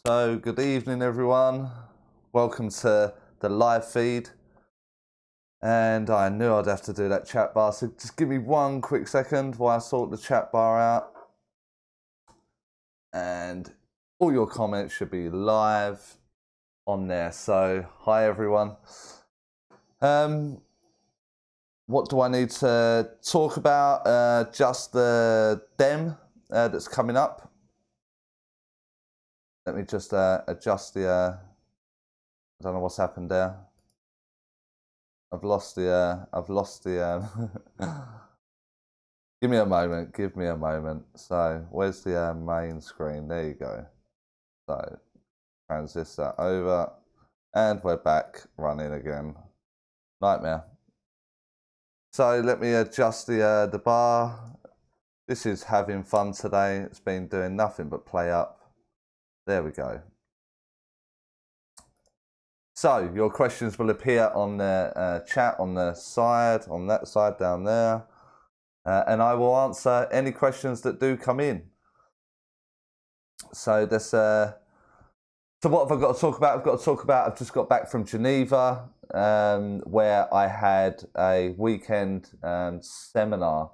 So, good evening everyone. Welcome to the live feed. And I knew I'd have to do that chat bar, so just give me one quick second while I sort the chat bar out. And all your comments should be live on there. So, hi everyone. What do I need to talk about? Just the dem that's coming up. Let me just adjust the, I don't know what's happened there. I've lost the, give me a moment, So, where's the main screen? There you go. So, transist that over, and we're back running again. Nightmare. So, let me adjust the bar. This is having fun today. It's been doing nothing but play up. There we go. So, your questions will appear on the chat on the side, on that side down there. And I will answer any questions that do come in. So, this, so what have I got to talk about? I've just got back from Geneva, where I had a weekend seminar.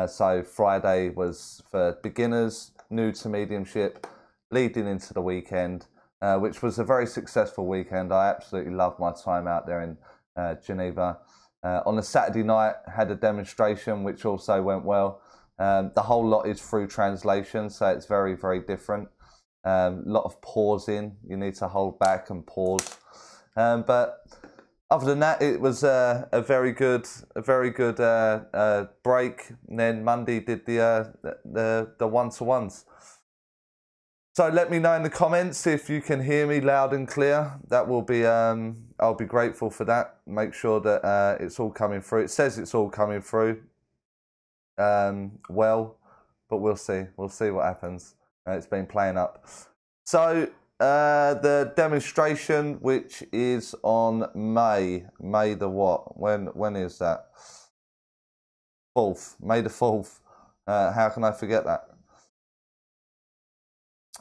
So, Friday was for beginners, new to mediumship, leading into the weekend, which was a very successful weekend. I absolutely loved my time out there in Geneva. On the Saturday night, had a demonstration, which also went well. The whole lot is through translation, so it's very, very different. A lot of pausing. You need to hold back and pause. But other than that, it was a very good break. And then Monday did the one-to-ones. So let me know in the comments if you can hear me loud and clear. That will be, I'll be grateful for that. Make sure that it's all coming through. It says it's all coming through well, but we'll see. We'll see what happens. It's been playing up. So the demonstration, which is on May the what? When is that? 4th, May the 4th. How can I forget that?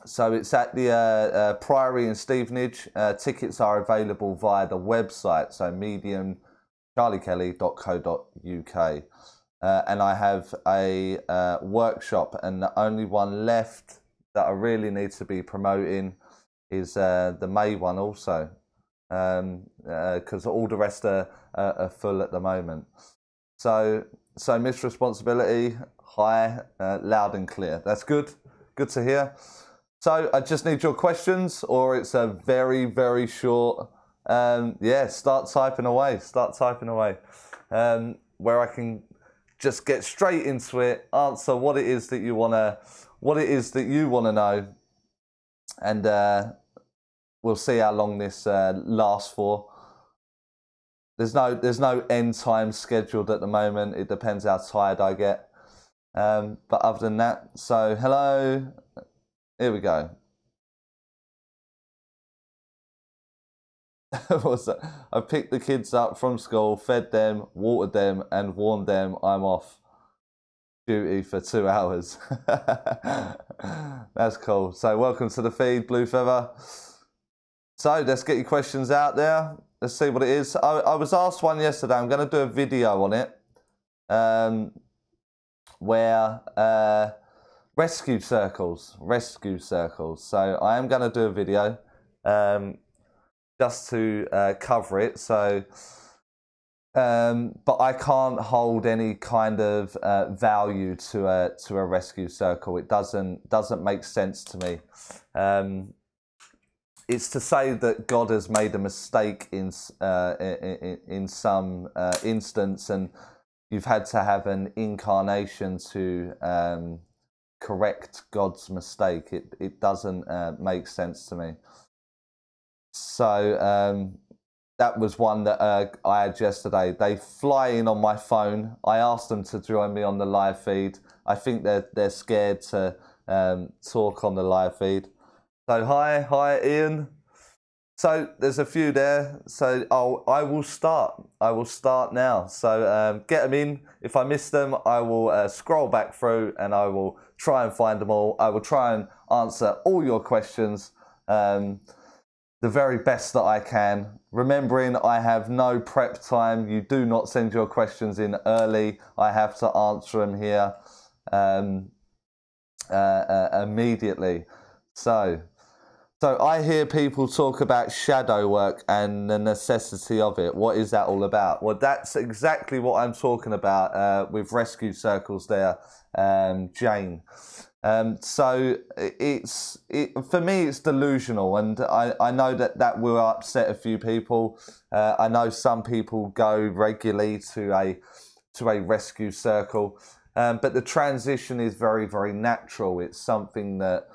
So it's at the Priory in Stevenage. Tickets are available via the website, so mediumcharliekelly.co.uk. And I have a workshop, and the only one left that I really need to be promoting is the May one also, because all the rest are full at the moment. So Miss Responsibility, hi, loud and clear. That's good. Good to hear. So I just need your questions, or it's a very, very short, yeah, start typing away, where I can just get straight into it, answer what it is that you want to know, and we'll see how long this lasts for. There's no end time scheduled at the moment. It depends how tired I get. But other than that, so hello. Here we go. What's that? I picked the kids up from school, fed them, watered them, and warned them I'm off duty for 2 hours. That's cool. So welcome to the feed, Blue Feather. So let's get your questions out there. Let's see what it is. I was asked one yesterday. I'm going to do a video on it, where rescue circles. So I am going to do a video just to cover it. So, but I can't hold any kind of value to a rescue circle. It doesn't make sense to me. It's to say that God has made a mistake in some instance, and you've had to have an incarnation to correct God's mistake. It doesn't make sense to me. So that was one that I had yesterday. They fly in on my phone. I asked them to join me on the live feed. I think they're scared to talk on the live feed. So hi Ian. So there's a few there. So I will start now. So get them in. If I miss them, I will scroll back through and I will try and find them all. I will try and answer all your questions the very best that I can. Remembering I have no prep time. You do not send your questions in early. I have to answer them here immediately. So I hear people talk about shadow work and the necessity of it. What is that all about? Well, that's exactly what I'm talking about with rescue circles there, Jane. So for me, it's delusional, and I know that will upset a few people. I know some people go regularly to a rescue circle, but the transition is very, very natural. It's something that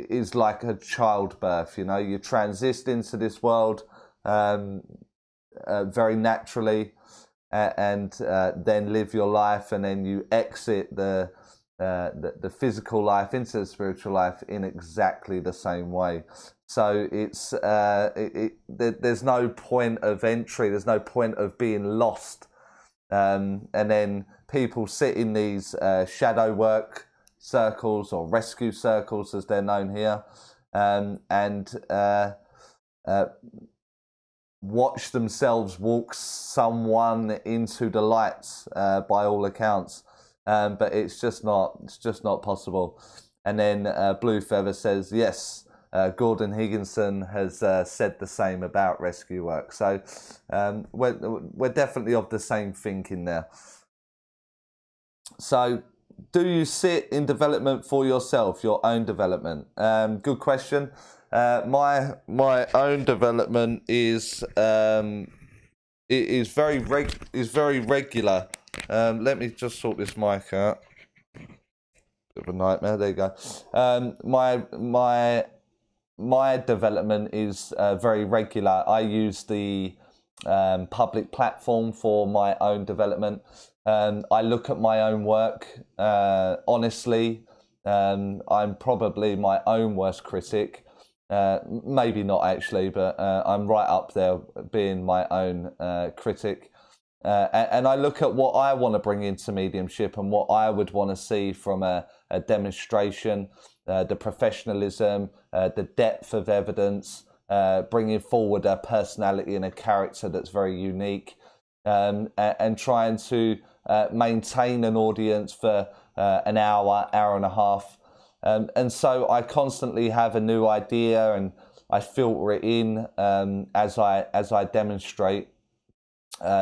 is like a childbirth. You know, you transit into this world very naturally, and then live your life, and then you exit the physical life into the spiritual life in exactly the same way. So it's there's no point of entry. There's no point of being lost. And then people sit in these shadow work circles or rescue circles, as they're known here, and watch themselves walk someone into the lights, by all accounts. But it's just not possible. And then Blue Feather says, yes, Gordon Higginson has said the same about rescue work. So we're definitely of the same thinking there. So do you sit in development for yourself, your own development? Good question. My own development is very regular. Let me just sort this mic out. Bit of a nightmare. There you go. My development is very regular. I use the public platform for my own development. I look at my own work honestly. I'm probably my own worst critic. Maybe not actually, but I'm right up there being my own critic. And I look at what I want to bring into mediumship and what I would want to see from a demonstration, the professionalism, the depth of evidence, bringing forward a personality and a character that's very unique, and trying to maintain an audience for an hour and a half. And so I constantly have a new idea, and I filter it in as I demonstrate.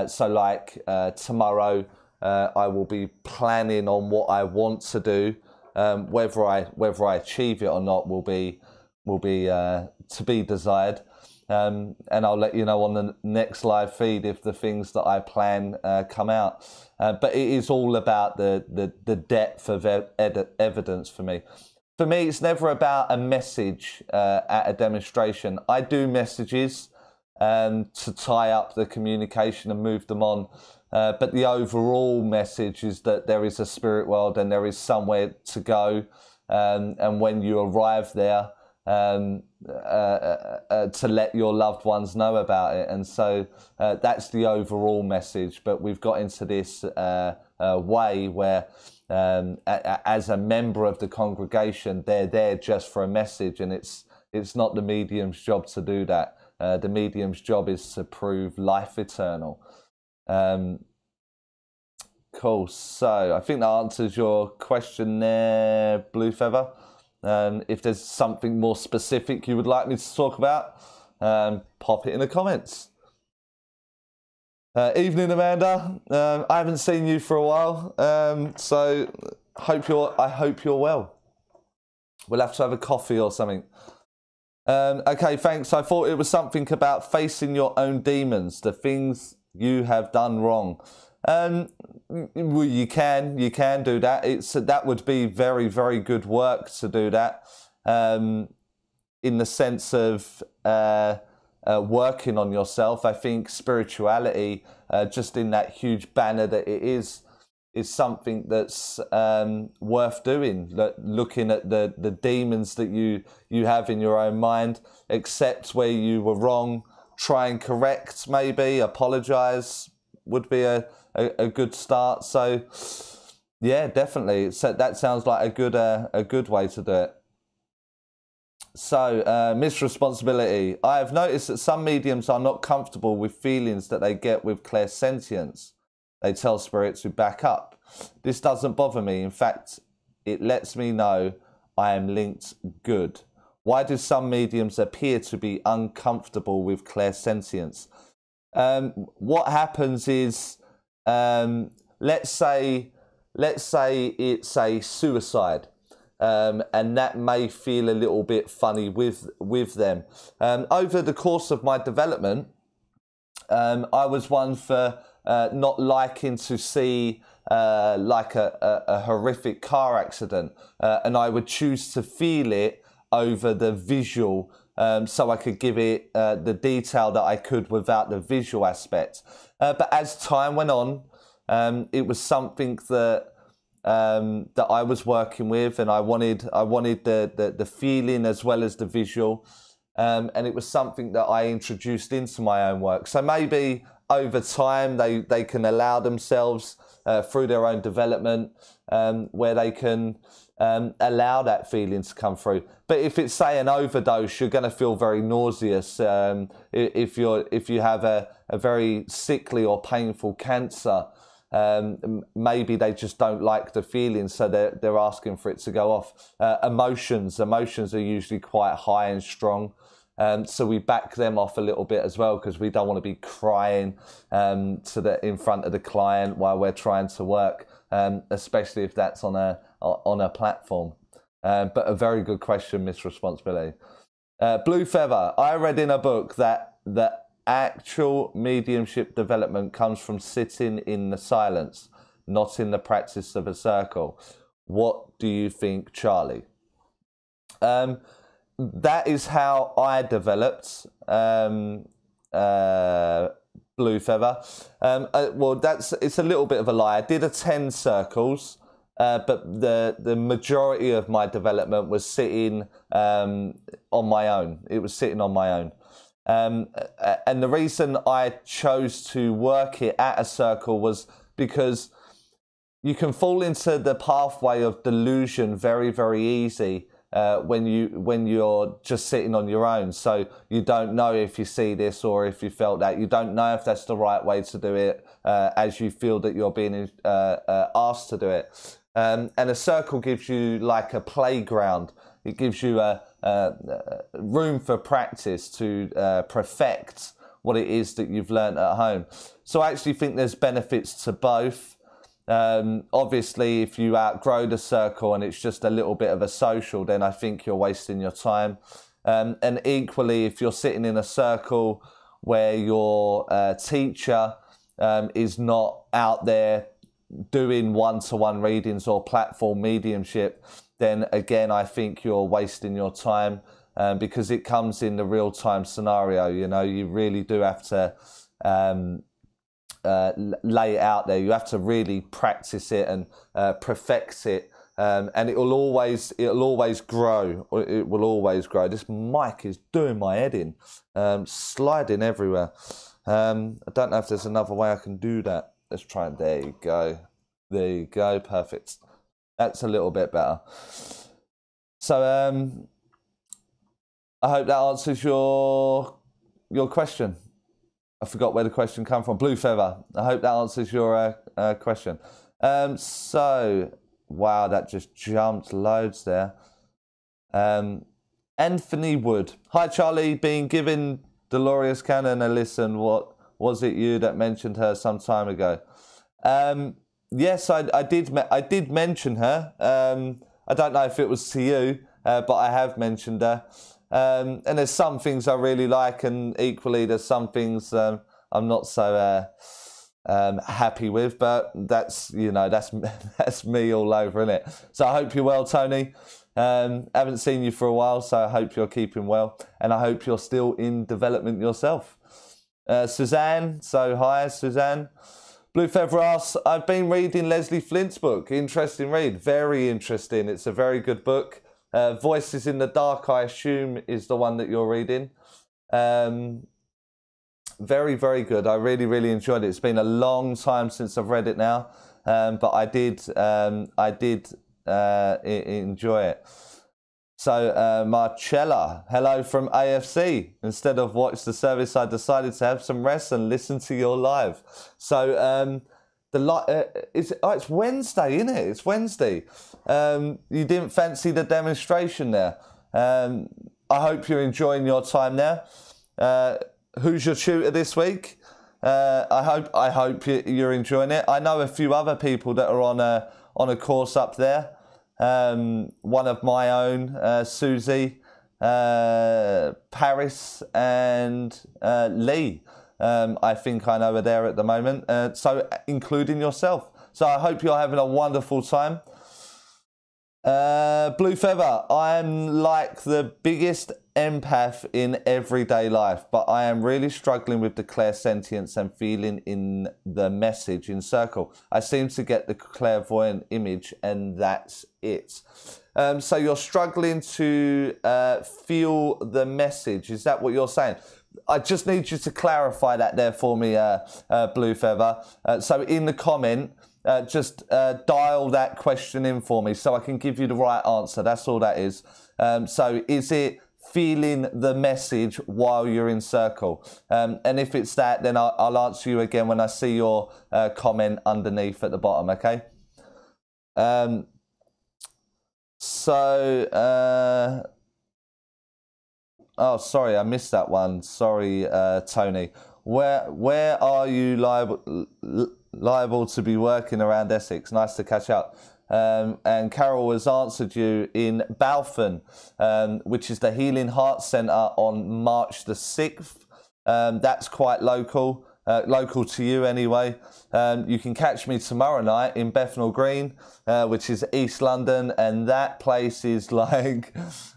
So like tomorrow, I will be planning on what I want to do. Whether I achieve it or not will be to be desired. And I'll let you know on the next live feed if the things that I plan come out. But it is all about the depth of evidence for me. For me, it's never about a message at a demonstration. I do messages to tie up the communication and move them on. But the overall message is that there is a spirit world and there is somewhere to go. And when you arrive there, to let your loved ones know about it. And so that's the overall message. But we've got into this way where as a member of the congregation, they're there just for a message, and it's not the medium's job to do that. The medium's job is to prove life eternal. Cool. So I think that answers your question there, Blue Feather. If there's something more specific you would like me to talk about, pop it in the comments. Evening, Amanda. I haven't seen you for a while, so I hope you're well. We'll have to have a coffee or something. Okay, thanks. I thought it was something about facing your own demons, the things you have done wrong. Well, you can do that. That would be very, very good work to do that, in the sense of working on yourself. I think spirituality, just in that huge banner that it is something that's worth doing. Looking at the demons that you have in your own mind, accept where you were wrong, try and correct, maybe apologize would be a good start. So yeah, definitely. So that sounds like a good way to do it. So, Miss Responsibility. I have noticed that some mediums are not comfortable with feelings that they get with clairsentience. They tell spirits to back up. This doesn't bother me. In fact, it lets me know I am linked good. Why do some mediums appear to be uncomfortable with clairsentience? What happens is, let's say it's a suicide. And that may feel a little bit funny with them. Over the course of my development, I was one for not liking to see like a horrific car accident, and I would choose to feel it over the visual, so I could give it the detail that I could without the visual aspect. But as time went on, it was something that I was working with, and I wanted the feeling as well as the visual, and it was something that I introduced into my own work. So maybe over time they can allow themselves through their own development, where they can allow that feeling to come through. But if it's, say, an overdose, you're going to feel very nauseous. If you have a very sickly or painful cancer, maybe they just don't like the feeling, so they're asking for it to go off. Emotions are usually quite high and strong, so we back them off a little bit as well, because we don't want to be crying in front of the client while we're trying to work, especially if that's on a platform. But a very good question, Miss Responsibility. Blue Feather. I read in a book that actual mediumship development comes from sitting in the silence, not in the practice of a circle. What do you think, Charlie? That is how I developed Blue Feather. Well, it's a little bit of a lie. I did attend circles, but the majority of my development was sitting on my own. It was sitting on my own. And the reason I chose to work it at a circle was because you can fall into the pathway of delusion very, very easy when you're just sitting on your own. So you don't know if you see this or if you felt that. You don't know if that's the right way to do it as you feel that you're being asked to do it. And a circle gives you like a playground. It gives you a room for practice to perfect what it is that you've learned at home. So I actually think there's benefits to both. Obviously, if you outgrow the circle and it's just a little bit of a social, then I think you're wasting your time. And equally, if you're sitting in a circle where your teacher is not out there doing one-to-one readings or platform mediumship, then again, I think you're wasting your time, because it comes in the real-time scenario. You know, you really do have to lay it out there. You have to really practice it and perfect it, and it will always grow. It will always grow. This mic is doing my head in, sliding everywhere. I don't know if there's another way I can do that. Let's try it. There you go. There you go. Perfect. That's a little bit better. So I hope that answers your question. I forgot where the question came from. Blue Feather. I hope that answers your question. So, wow, that just jumped loads there. Anthony Wood. Hi, Charlie. Been giving Dolores Cannon a listen. What was it you that mentioned her some time ago? Yes, I did mention her. I don't know if it was to you, but I have mentioned her. And there's some things I really like, and equally there's some things I'm not so happy with. But that's that's me all over, innit? So I hope you're well, Tony. Haven't seen you for a while, so I hope you're keeping well, and I hope you're still in development yourself. Suzanne, so hi, Suzanne. Blue Feather asks, I've been reading Leslie Flint's book. Interesting read. Very interesting. It's a very good book. Voices in the Dark, I assume, is the one that you're reading. Very, very good. I really, really enjoyed it. It's been a long time since I've read it now, but I did enjoy it. So Marcella, hello from AFC. Instead of watch the service, I decided to have some rest and listen to your live. So it's Wednesday, isn't it? It's Wednesday. You didn't fancy the demonstration there. I hope you're enjoying your time there. Who's your tutor this week? I hope you're enjoying it. I know a few other people that are on a course up there. One of my own, Susie, Paris, and Lee. I think I know are there at the moment. So including yourself. So I hope you're having a wonderful time. Blue Feather, I'm like the biggest empath in everyday life, but I am really struggling with the clairsentience and feeling in the message in circle. I seem to get the clairvoyant image and that's it. So you're struggling to feel the message. Is that what you're saying? I just need you to clarify that there for me, Blue Feather. So in the comment, just dial that question in for me so I can give you the right answer. That's all that is. So is it feeling the message while you're in circle? And if it's that, then I'll answer you again when I see your comment underneath at the bottom, okay? Oh, sorry, I missed that one. Sorry, Tony. Where are you liable to be working around Essex? Nice to catch up. And Carol has answered you in Balfour, which is the Healing Heart Centre on March the 6th. That's quite local. Local to you anyway. You can catch me tomorrow night in Bethnal Green, which is East London, and that place is like,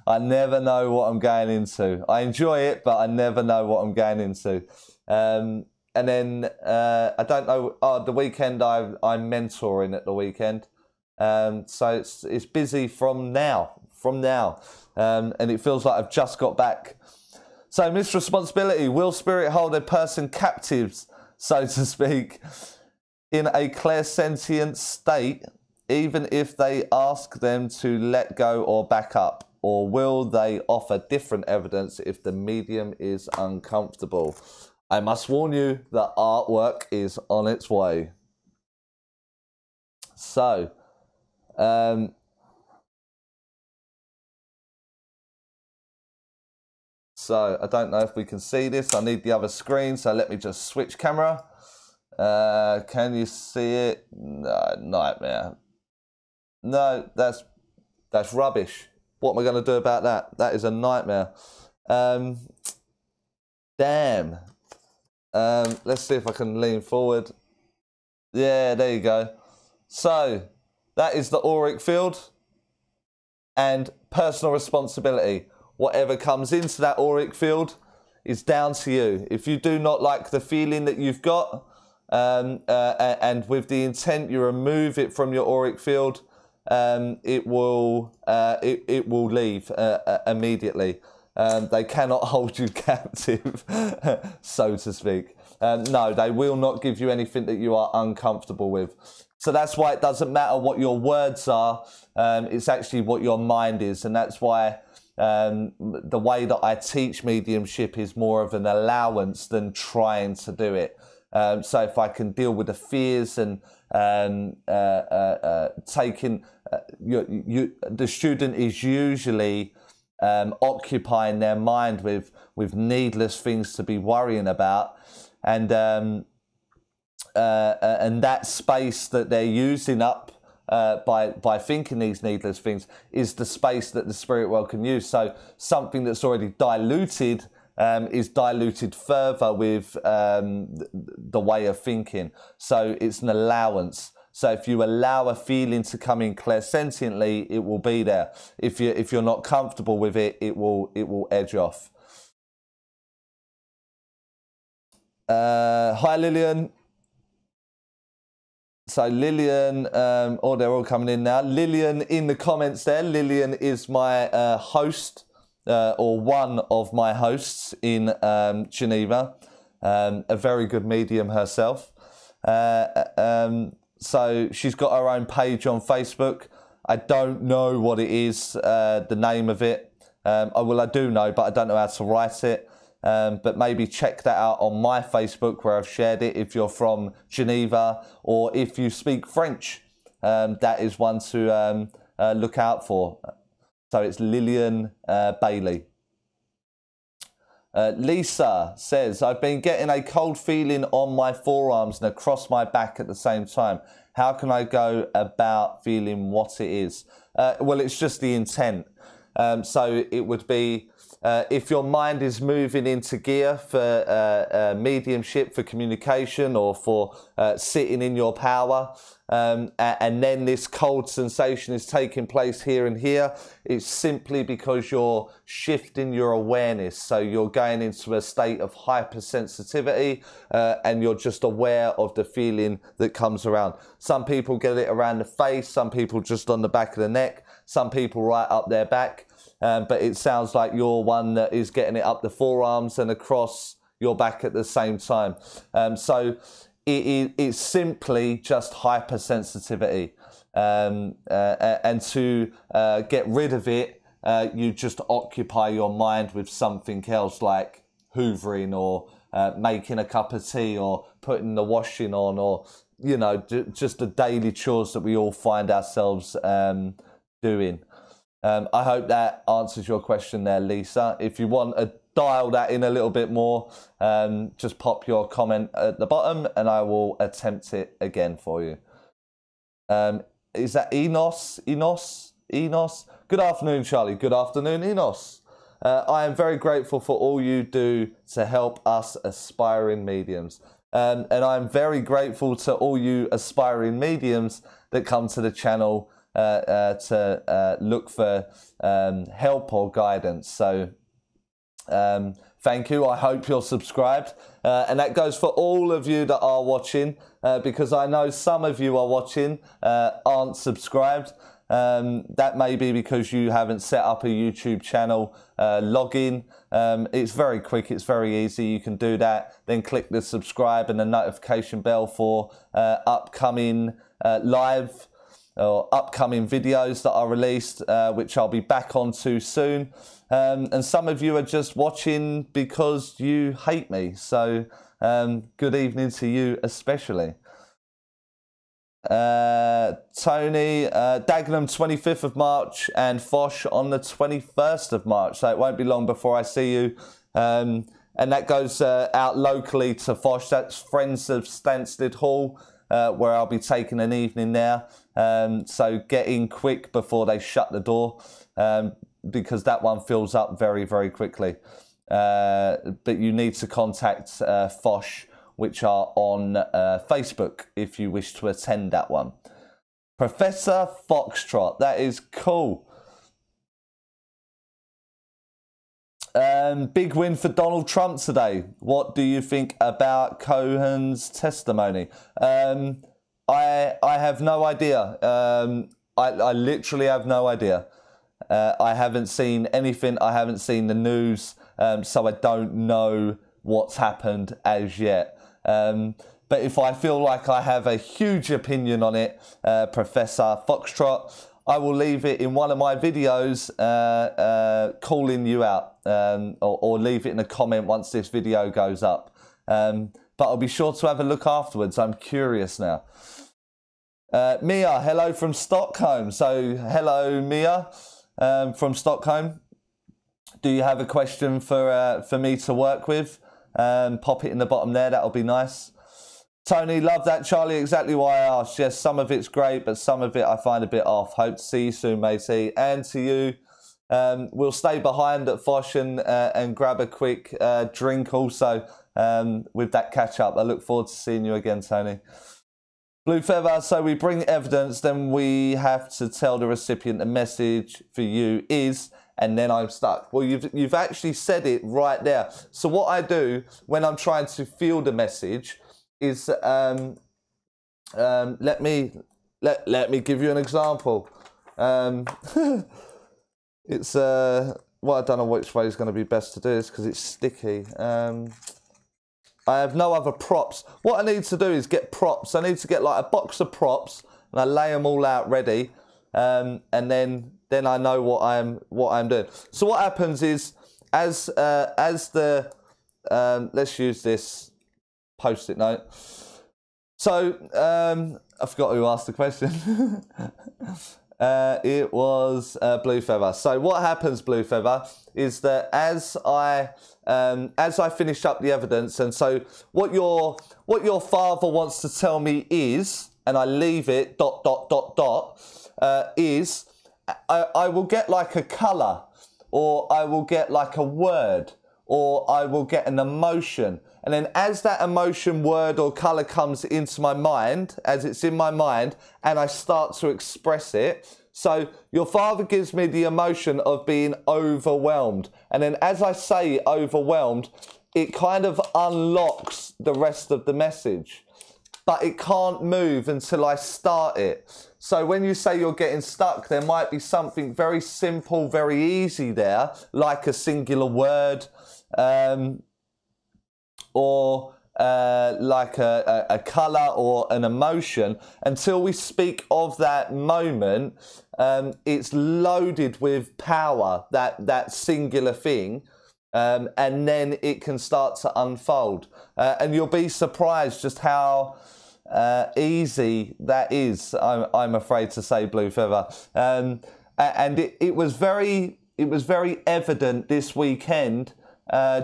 I never know what I'm going into. I enjoy it, but I never know what I'm going into. And then I don't know. The weekend I'm mentoring at the weekend, so it's busy from now. And it feels like I've just got back. So, Miss Responsibility, will spirit hold a person captives, so to speak, in a clairsentient state, even if they ask them to let go or back up? Or will they offer different evidence if the medium is uncomfortable? I must warn you that artwork is on its way. So, I don't know if we can see this. I need the other screen, so let me just switch camera. Can you see it? No, nightmare. No, that's rubbish. What am I going to do about that? That is a nightmare. Damn. Let's see if I can lean forward. Yeah, there you go. So, that is the auric field and personal responsibility. Whatever comes into that auric field is down to you. If you do not like the feeling that you've got, and with the intent you remove it from your auric field, it will leave immediately. They cannot hold you captive, so to speak. No, they will not give you anything that you are uncomfortable with. So that's why it doesn't matter what your words are. It's actually what your mind is, and that's why the way that I teach mediumship is more of an allowance than trying to do it. So if I can deal with the fears and taking the student is usually occupying their mind with needless things to be worrying about, and that space that they're using up by thinking these needless things is the space that the spirit world can use. So something that's already diluted is diluted further with the way of thinking. So it's an allowance. So if you allow a feeling to come in clairsentiently, it will be there. If you're not comfortable with it, it will edge off. Hi Lillian. So Lillian, they're all coming in now. Lillian in the comments there. Lillian is my host, or one of my hosts in Geneva. A very good medium herself. So she's got her own page on Facebook. I don't know what it is, the name of it. Well, I do know, but I don't know how to write it. But maybe check that out on my Facebook where I've shared it if you're from Geneva, or if you speak French. That is one to look out for. So it's Lillian Bailey. Lisa says, I've been getting a cold feeling on my forearms and across my back at the same time. How can I go about feeling what it is? Well, it's just the intent. So it would be, if your mind is moving into gear for mediumship, for communication, or for sitting in your power, and then this cold sensation is taking place here and here, it's simply because you're shifting your awareness. So you're going into a state of hypersensitivity, and you're just aware of the feeling that comes around. Some people get it around the face, some people just on the back of the neck, some people right up their back. But it sounds like you're one that is getting it up the forearms and across your back at the same time. So it's simply just hypersensitivity. And to get rid of it, you just occupy your mind with something else, like hoovering, or making a cup of tea, or putting the washing on, or, you know, just the daily chores that we all find ourselves doing. I hope that answers your question there, Lisa. If you want to dial that in a little bit more, just pop your comment at the bottom and I will attempt it again for you. Is that Enos? Enos? Good afternoon, Charlie. Good afternoon, Enos. I am very grateful for all you do to help us aspiring mediums. And I'm very grateful to all you aspiring mediums that come to the channel to look for help or guidance. So thank you. I hope you're subscribed, and that goes for all of you that are watching, because I know some of you are watching aren't subscribed. That may be because you haven't set up a YouTube channel login. It's very quick, it's very easy. You can do that, then click the subscribe and the notification bell for upcoming live or upcoming videos that are released, which I'll be back onto soon. And some of you are just watching because you hate me. So good evening to you especially. Tony, Dagenham 25th of March and Foch on the 21st of March. So it won't be long before I see you. And that goes out locally to Foch. That's Friends of Stansted Hall, where I'll be taking an evening there. So get in quick before they shut the door, because that one fills up very, very quickly. But you need to contact Foch, which are on Facebook, if you wish to attend that one. Professor Foxtrot, that is cool. Big win for Donald Trump today. What do you think about Cohen's testimony? I have no idea. I literally have no idea. I haven't seen anything. I haven't seen the news, so I don't know what's happened as yet. But if I feel like I have a huge opinion on it, Professor Foxtrot, I will leave it in one of my videos calling you out, or leave it in a comment once this video goes up. But I'll be sure to have a look afterwards. I'm curious now. Mia, hello from Stockholm. So hello, Mia, from Stockholm. Do you have a question for me to work with? Pop it in the bottom there. That'll be nice. Tony, love that, Charlie. Exactly why I asked. Yes, some of it's great, but some of it I find a bit off. Hope to see you soon, matey. And to you. We'll stay behind at Foch and grab a quick drink also with that catch up. I look forward to seeing you again, Tony. Blue Feather, so we bring evidence, then we have to tell the recipient the message for you is, and then I'm stuck. Well, you've actually said it right there. So what I do when I'm trying to feel the message is, let me give you an example. It's well, I don't know which way is going to be best to do this because it's sticky. I have no other props. What I need to do is get props. I need to get like a box of props and I lay them all out ready. and then I know what I'm doing. So what happens is, as the let's use this post-it note. So I forgot who asked the question. It was Blue Feather. So what happens, Blue Feather, is that as I finish up the evidence, and so what your father wants to tell me is, and I leave it ... is I will get like a colour, or I will get like a word, or I will get an emotion. And then as that emotion, word or colour comes into my mind, as it's in my mind, and I start to express it. So your father gives me the emotion of being overwhelmed. And then as I say overwhelmed, it kind of unlocks the rest of the message. But it can't move until I start it. So when you say you're getting stuck, there might be something very simple, very easy there, like a singular word, or like a colour or an emotion. Until we speak of that moment, it's loaded with power, that singular thing, and then it can start to unfold. And you'll be surprised just how easy that is, I'm afraid to say, Blue Feather. And it was very evident this weekend,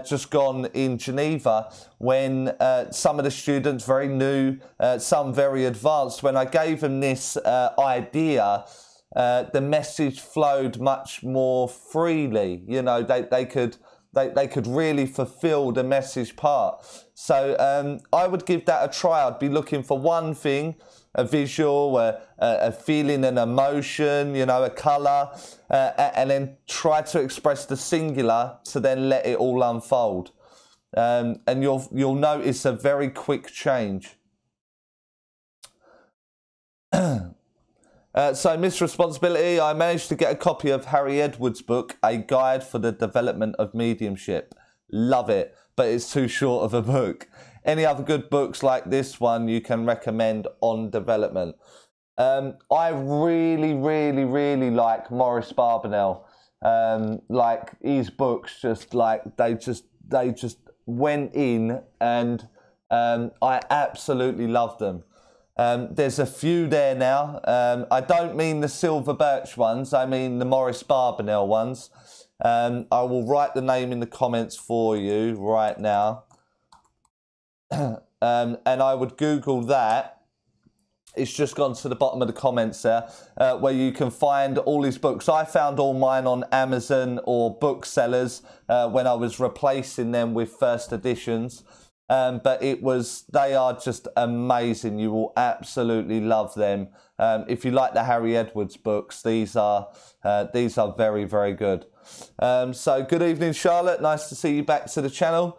just gone in Geneva, when some of the students, very new, some very advanced, when I gave them this idea, the message flowed much more freely. You know, they could really fulfill the message part. So I would give that a try. I'd be looking for one thing, a visual, a feeling, an emotion, you know, a colour, and then try to express the singular, to then let it all unfold. And you'll notice a very quick change. So, Miss Responsibility, I managed to get a copy of Harry Edwards' book, A Guide for the Development of Mediumship. Love it, but it's too short of a book. Any other good books like this one you can recommend on development? I really like Maurice Barbanel. Like his books, just like they just went in, and I absolutely love them. There's a few there now. I don't mean the Silver Birch ones, I mean the Maurice Barbanel ones. I will write the name in the comments for you right now. And I would Google that. It's just gone to the bottom of the comments there, where you can find all his books. I found all mine on Amazon or booksellers when I was replacing them with first editions. But they are just amazing. You will absolutely love them. If you like the Harry Edwards books, these are very, very good. So good evening, Charlotte. Nice to see you back to the channel.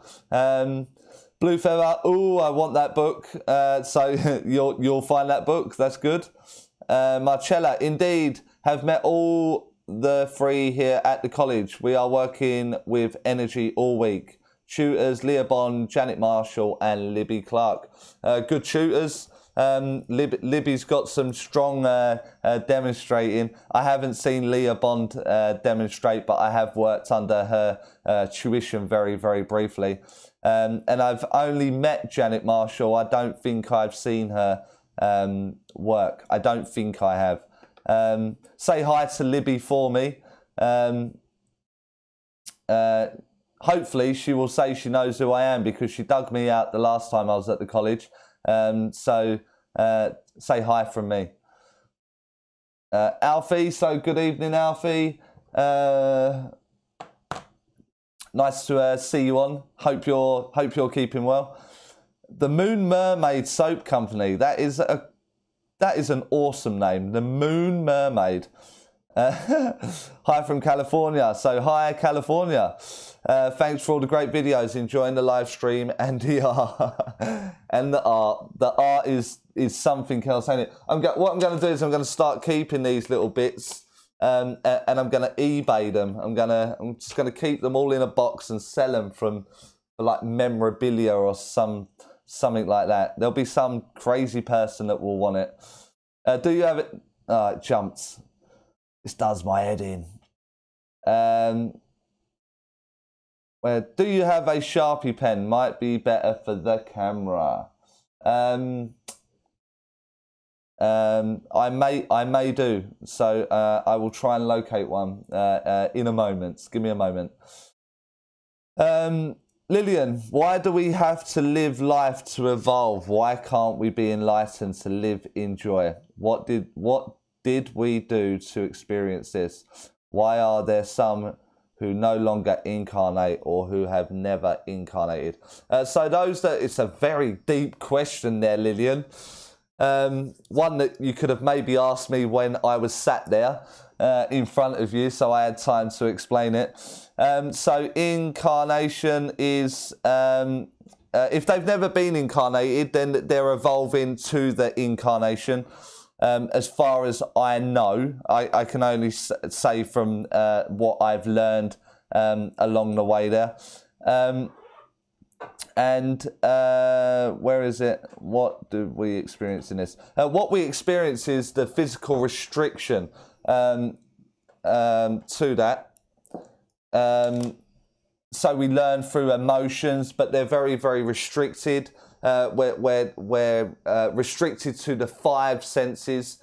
Blue Feather, oh, I want that book. So you'll find that book. That's good. Marcella, indeed, have met all the three here at the college. We are working with energy all week. Tutors, Leah Bond, Janet Marshall, and Libby Clark. Good tutors. Libby's got some strong demonstrating. I haven't seen Leah Bond demonstrate, but I have worked under her tuition very, very briefly. And I've only met Janet Marshall. I don't think I've seen her work. I don't think I have. Say hi to Libby for me. Hopefully she will say she knows who I am, because she dug me out the last time I was at the college. So say hi from me. Alfie, so good evening, Alfie. Nice to see you on. Hope you're keeping well. The Moon Mermaid Soap Company. That is an awesome name. The Moon Mermaid. Hi from California. So hi, California. Thanks for all the great videos. Enjoying the live stream and the art. And the art. The art is something else, ain't it? What I'm going to do is I'm going to start keeping these little bits. And I'm going to eBay them. I'm just going to keep them all in a box and sell them for like memorabilia or something like that. There'll be some crazy person that will want it. Do you have it? It jumped. This does my head in. Where do you have a Sharpie pen? Might be better for the camera. I may do. So I will try and locate one in a moment. Give me a moment. Lillian, why do we have to live life to evolve? Why can't we be enlightened to live in joy? What did we do to experience this? Why are there some who no longer incarnate or who have never incarnated? So it's a very deep question there, Lillian. One that you could have maybe asked me when I was sat there in front of you, so I had time to explain it. So incarnation is, if they've never been incarnated, then they're evolving to the incarnation. As far as I know, I can only say from what I've learned along the way there. Where is it? What do we experience in this? What we experience is the physical restriction to that. So we learn through emotions, but they're very, very restricted. We're restricted to the 5 senses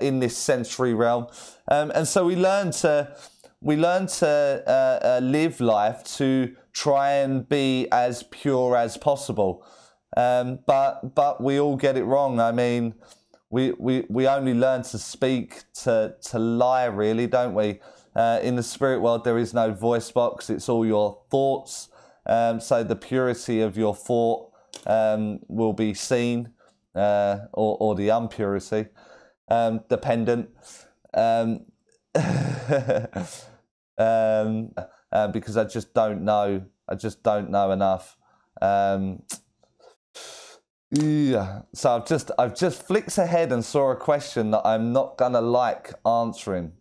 in this sensory realm, and so we learn to live life to try and be as pure as possible, but we all get it wrong. I mean, we only learn to speak to lie, really, don't we? In the spirit world, there is no voice box. It's all your thoughts. So the purity of your thought will be seen, or the impurity, dependent. Because I just don't know. I just don't know enough. Yeah. So I've just flicked ahead and saw a question that I'm not gonna like answering.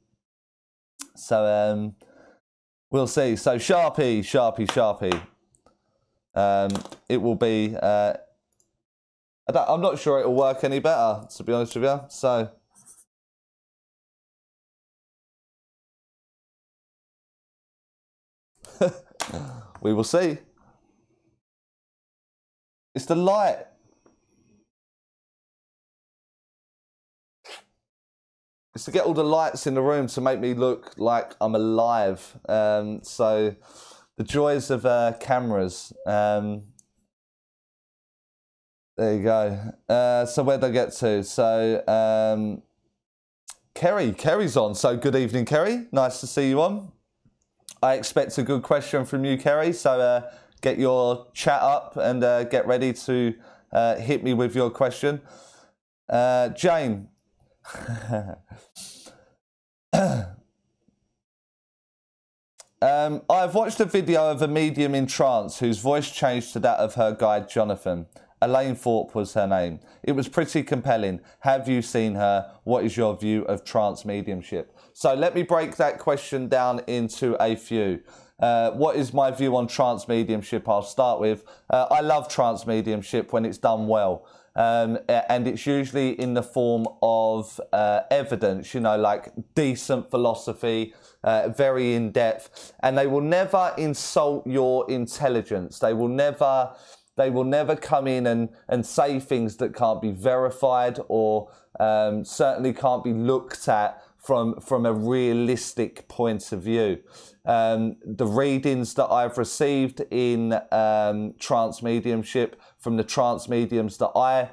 So we'll see. So Sharpie. It will be. I'm not sure it'll work any better, to be honest with you. So. We will see. It's the light. It's to get all the lights in the room to make me look like I'm alive. So the joys of cameras. There you go. So where'd I get to? So Kerry's on. So good evening, Kerry. Nice to see you on. I expect a good question from you, Kerry. So get your chat up and get ready to hit me with your question. Jane. I've watched a video of a medium in trance whose voice changed to that of her guide, Jonathan. Elaine Thorpe was her name. It was pretty compelling. Have you seen her? What is your view of trance mediumship? So let me break that question down into a few. What is my view on trance mediumship? I'll start with, I love trance mediumship when it's done well. And it's usually in the form of evidence, you know, like decent philosophy, very in-depth. And they will never insult your intelligence. They will never come in and say things that can't be verified or certainly can't be looked at from a realistic point of view. The readings that I've received in trance mediumship from the trance mediums that I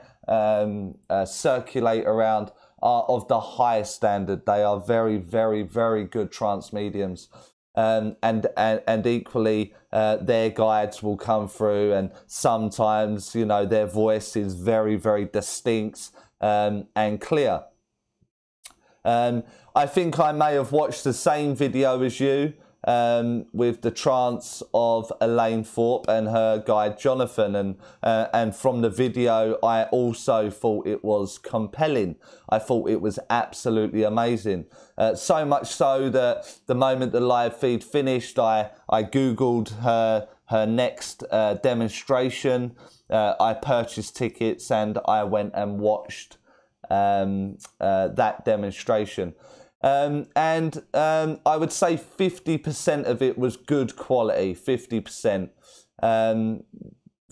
circulate around are of the highest standard. They are very, very, very good trance mediums. And equally, their guides will come through, and sometimes, you know, their voice is very, very distinct and clear. I think I may have watched the same video as you with the trance of Elaine Thorpe and her guide Jonathan, and from the video I also thought it was compelling. I thought it was absolutely amazing, so much so that the moment the live feed finished, I googled her next demonstration. I purchased tickets and I went and watched that demonstration. I would say 50% of it was good quality, 50%.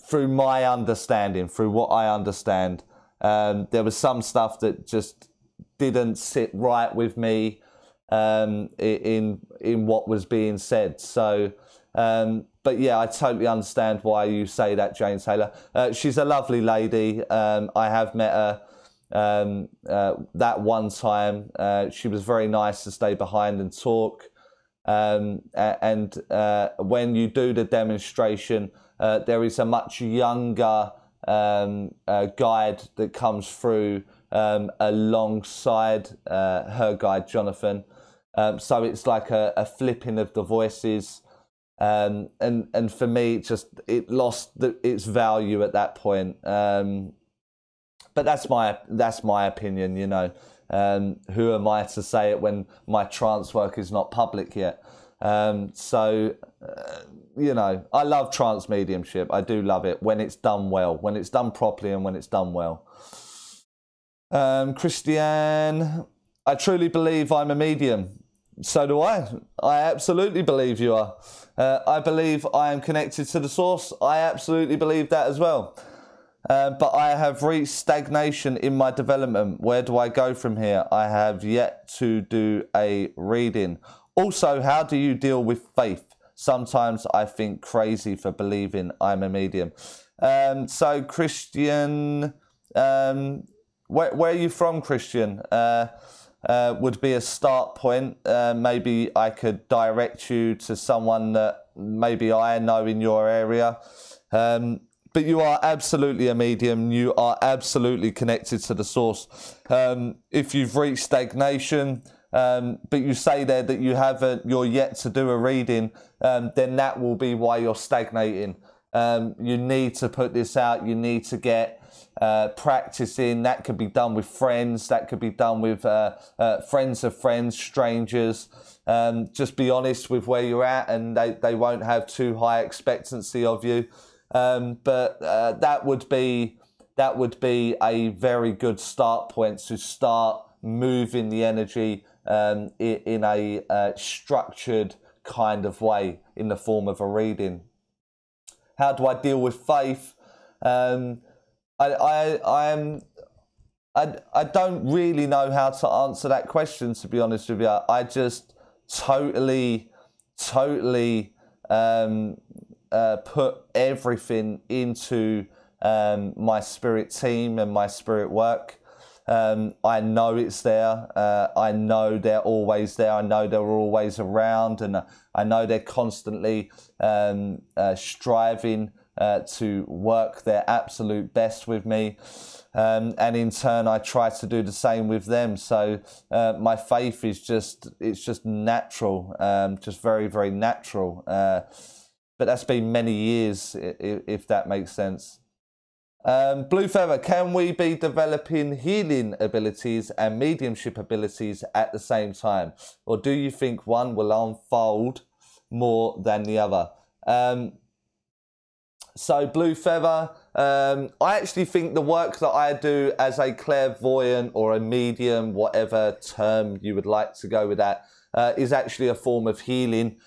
Through my understanding, through what I understand. There was some stuff that just didn't sit right with me in what was being said. So, but yeah, I totally understand why you say that, Jane Taylor. She's a lovely lady. I have met her that one time. She was very nice to stay behind and talk. And when you do the demonstration, there is a much younger guide that comes through alongside her guide, Jonathan. So it's like a flipping of the voices. And for me, it lost its value at that point. But that's my opinion, you know. Who am I to say it when my trance work is not public yet? You know, I love trance mediumship. I do love it when it's done well, when it's done properly and when it's done well. Christiane, I truly believe I'm a medium. So do I. I absolutely believe you are. I believe I am connected to the source. I absolutely believe that as well. But I have reached stagnation in my development. Where do I go from here? I have yet to do a reading. Also, how do you deal with faith? Sometimes I think crazy for believing I'm a medium. So, Christian, where are you from, Christian? Would be a start point. Maybe I could direct you to someone that maybe I know in your area. But you are absolutely a medium. You are absolutely connected to the source. If you've reached stagnation, but you say there that you're yet to do a reading, then that will be why you're stagnating. You need to put this out. You need to get practice in. That could be done with friends. That could be done with friends of friends, strangers. Just be honest with where you're at, and they won't have too high expectancy of you. But that would be a very good start point to start moving the energy in a structured kind of way in the form of a reading. How do I deal with faith? I don't really know how to answer that question, to be honest with you. I just totally put everything into my spirit team and my spirit work. I know it's there. I know they're always there. I know they're always around, and I know they're constantly striving to work their absolute best with me. And in turn, I try to do the same with them. So my faith is just natural, just very, very natural. But that's been many years, if that makes sense. Blue Feather, can we be developing healing abilities and mediumship abilities at the same time? Or do you think one will unfold more than the other? So Blue Feather, I actually think the work that I do as a clairvoyant or a medium, whatever term you would like to go with that, is actually a form of healing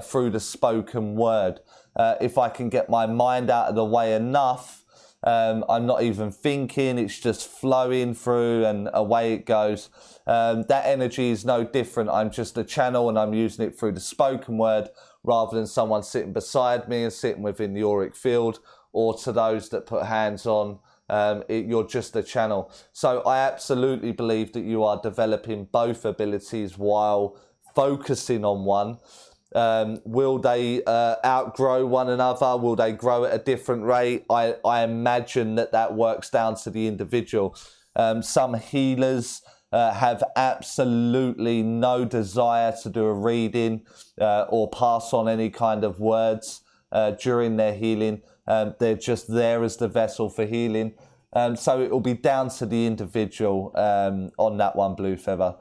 through the spoken word. If I can get my mind out of the way enough, I'm not even thinking, it's just flowing through and away it goes. That energy is no different. I'm just a channel and I'm using it through the spoken word rather than someone sitting beside me and sitting within the auric field, or to those that put hands on. You're just a channel. So I absolutely believe that you are developing both abilities while focusing on one. Will they outgrow one another? Will they grow at a different rate? I imagine that works down to the individual. Some healers have absolutely no desire to do a reading or pass on any kind of words during their healing. They're just there as the vessel for healing. So it will be down to the individual on that one, Blue Feather.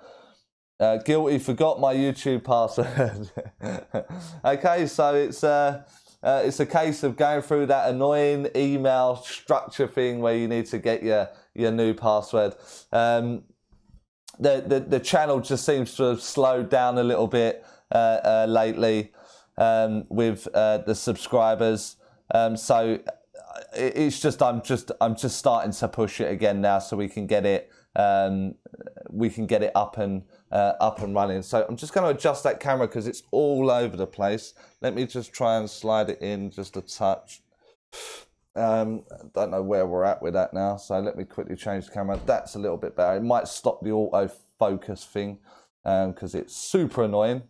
Guilty, forgot my YouTube password. Okay, so it's a case of going through that annoying email structure thing where you need to get your new password. the channel just seems to have slowed down a little bit lately with the subscribers. So it's just I'm just starting to push it again now, so we can get it up and running. So I'm just going to adjust that camera because it's all over the place. Let me just try and slide it in just a touch. Don't know where we're at with that now, so let me quickly change the camera. That's a little bit better. It might stop the autofocus thing because it's super annoying.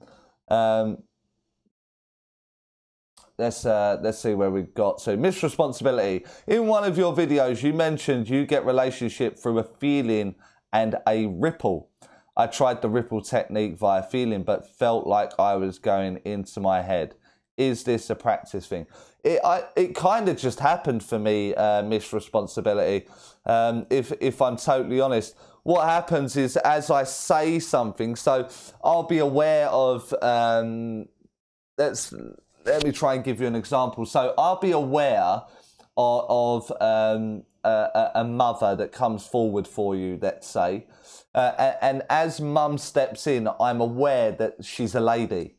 Let's see where we've got to. Misresponsibility. In one of your videos, you mentioned you get relationship through a feeling and a ripple. I tried the ripple technique via feeling, but felt like I was going into my head. Is this a practice thing? It kind of just happened for me, misresponsibility. If I'm totally honest, what happens is as I say something, so I'll be aware of. Let me try and give you an example. So I'll be aware of a mother that comes forward for you, let's say, and as mum steps in, I'm aware that she's a lady.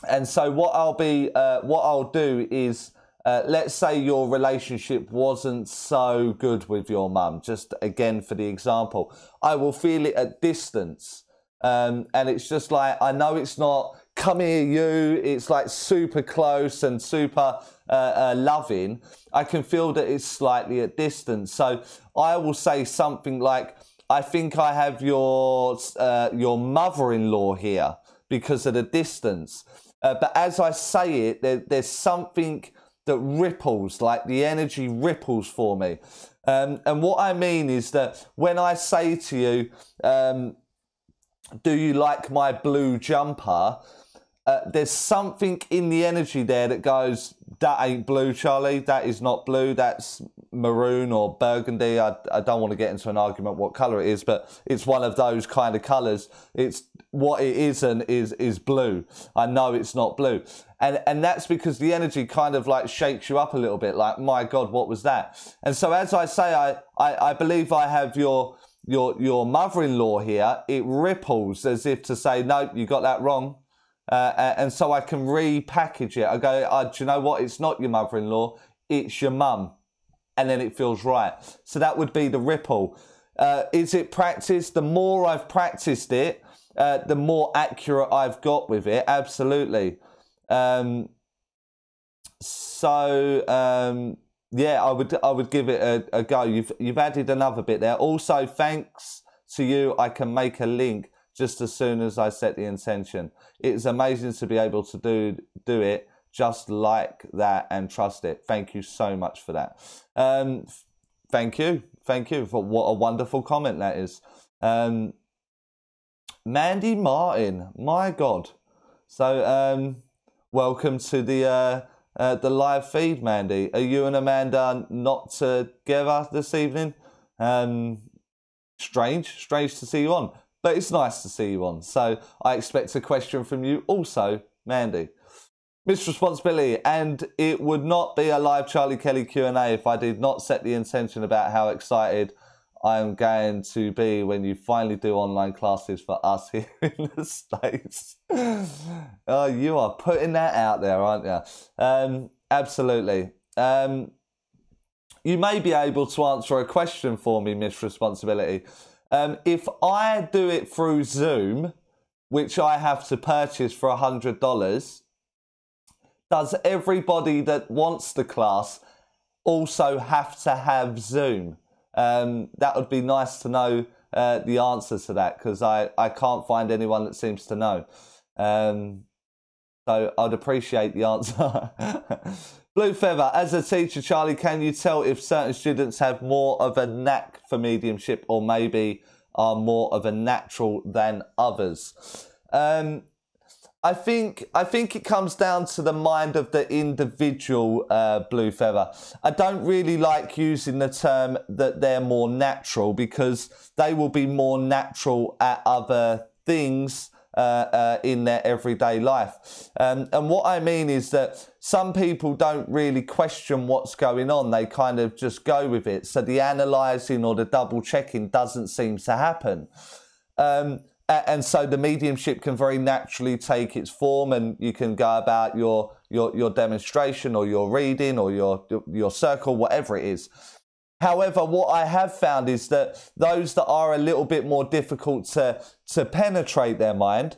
And so what I'll do is, let's say your relationship wasn't so good with your mum, just again for the example, I will feel it at distance. And it's just like, I know it's not, come here you, it's like super close and super loving. I can feel that it's slightly at distance. So I will say something like, I think I have your mother-in-law here because of the distance. But as I say it, there's something that ripples, like the energy ripples for me. And what I mean is that when I say to you, do you like my blue jumper? There's something in the energy there that goes, that ain't blue, Charlie. That is not blue. That's maroon or burgundy. I don't want to get into an argument what colour it is, but it's one of those kind of colours. It's what it isn't is blue. I know it's not blue. And that's because the energy kind of like shakes you up a little bit, like, my God, what was that? And so as I say, I believe I have your mother-in-law here, it ripples as if to say, no, you got that wrong. And so I can repackage it. I go, do you know what? It's not your mother-in-law, it's your mum. And then it feels right. So that would be the ripple. Is it practice? The more I've practiced it, the more accurate I've got with it. Absolutely. Yeah, I would give it a go. You've added another bit there. Also, thanks to you, I can make a link just as soon as I set the intention. It's amazing to be able to do it just like that and trust it. Thank you so much for that. Thank you for what a wonderful comment that is. Mandy Martin, my God. So welcome to the live feed, Mandy. Are you and Amanda not together this evening? Strange to see you on. But it's nice to see you on. So I expect a question from you also, Mandy. Misresponsibility, and it would not be a live Charlie Kelly Q&A if I did not set the intention about how excited I am going to be when you finally do online classes for us here in the States. Oh, you are putting that out there, aren't you? Absolutely. You may be able to answer a question for me, Misresponsibility. If I do it through Zoom, which I have to purchase for $100, does everybody that wants the class also have to have Zoom? That would be nice to know the answer to that, because I can't find anyone that seems to know. So I'd appreciate the answer. Blue Feather, as a teacher, Charlie, can you tell if certain students have more of a knack for mediumship or maybe are more of a natural than others? I think it comes down to the mind of the individual, Blue Feather. I don't really like using the term that they're more natural, because they will be more natural at other things in their everyday life. And what I mean is that some people don't really question what's going on. They kind of just go with it. So the analysing or the double checking doesn't seem to happen. And so the mediumship can very naturally take its form, and you can go about your demonstration or your reading or your circle, whatever it is. However, what I have found is that those that are a little bit more difficult to penetrate their mind,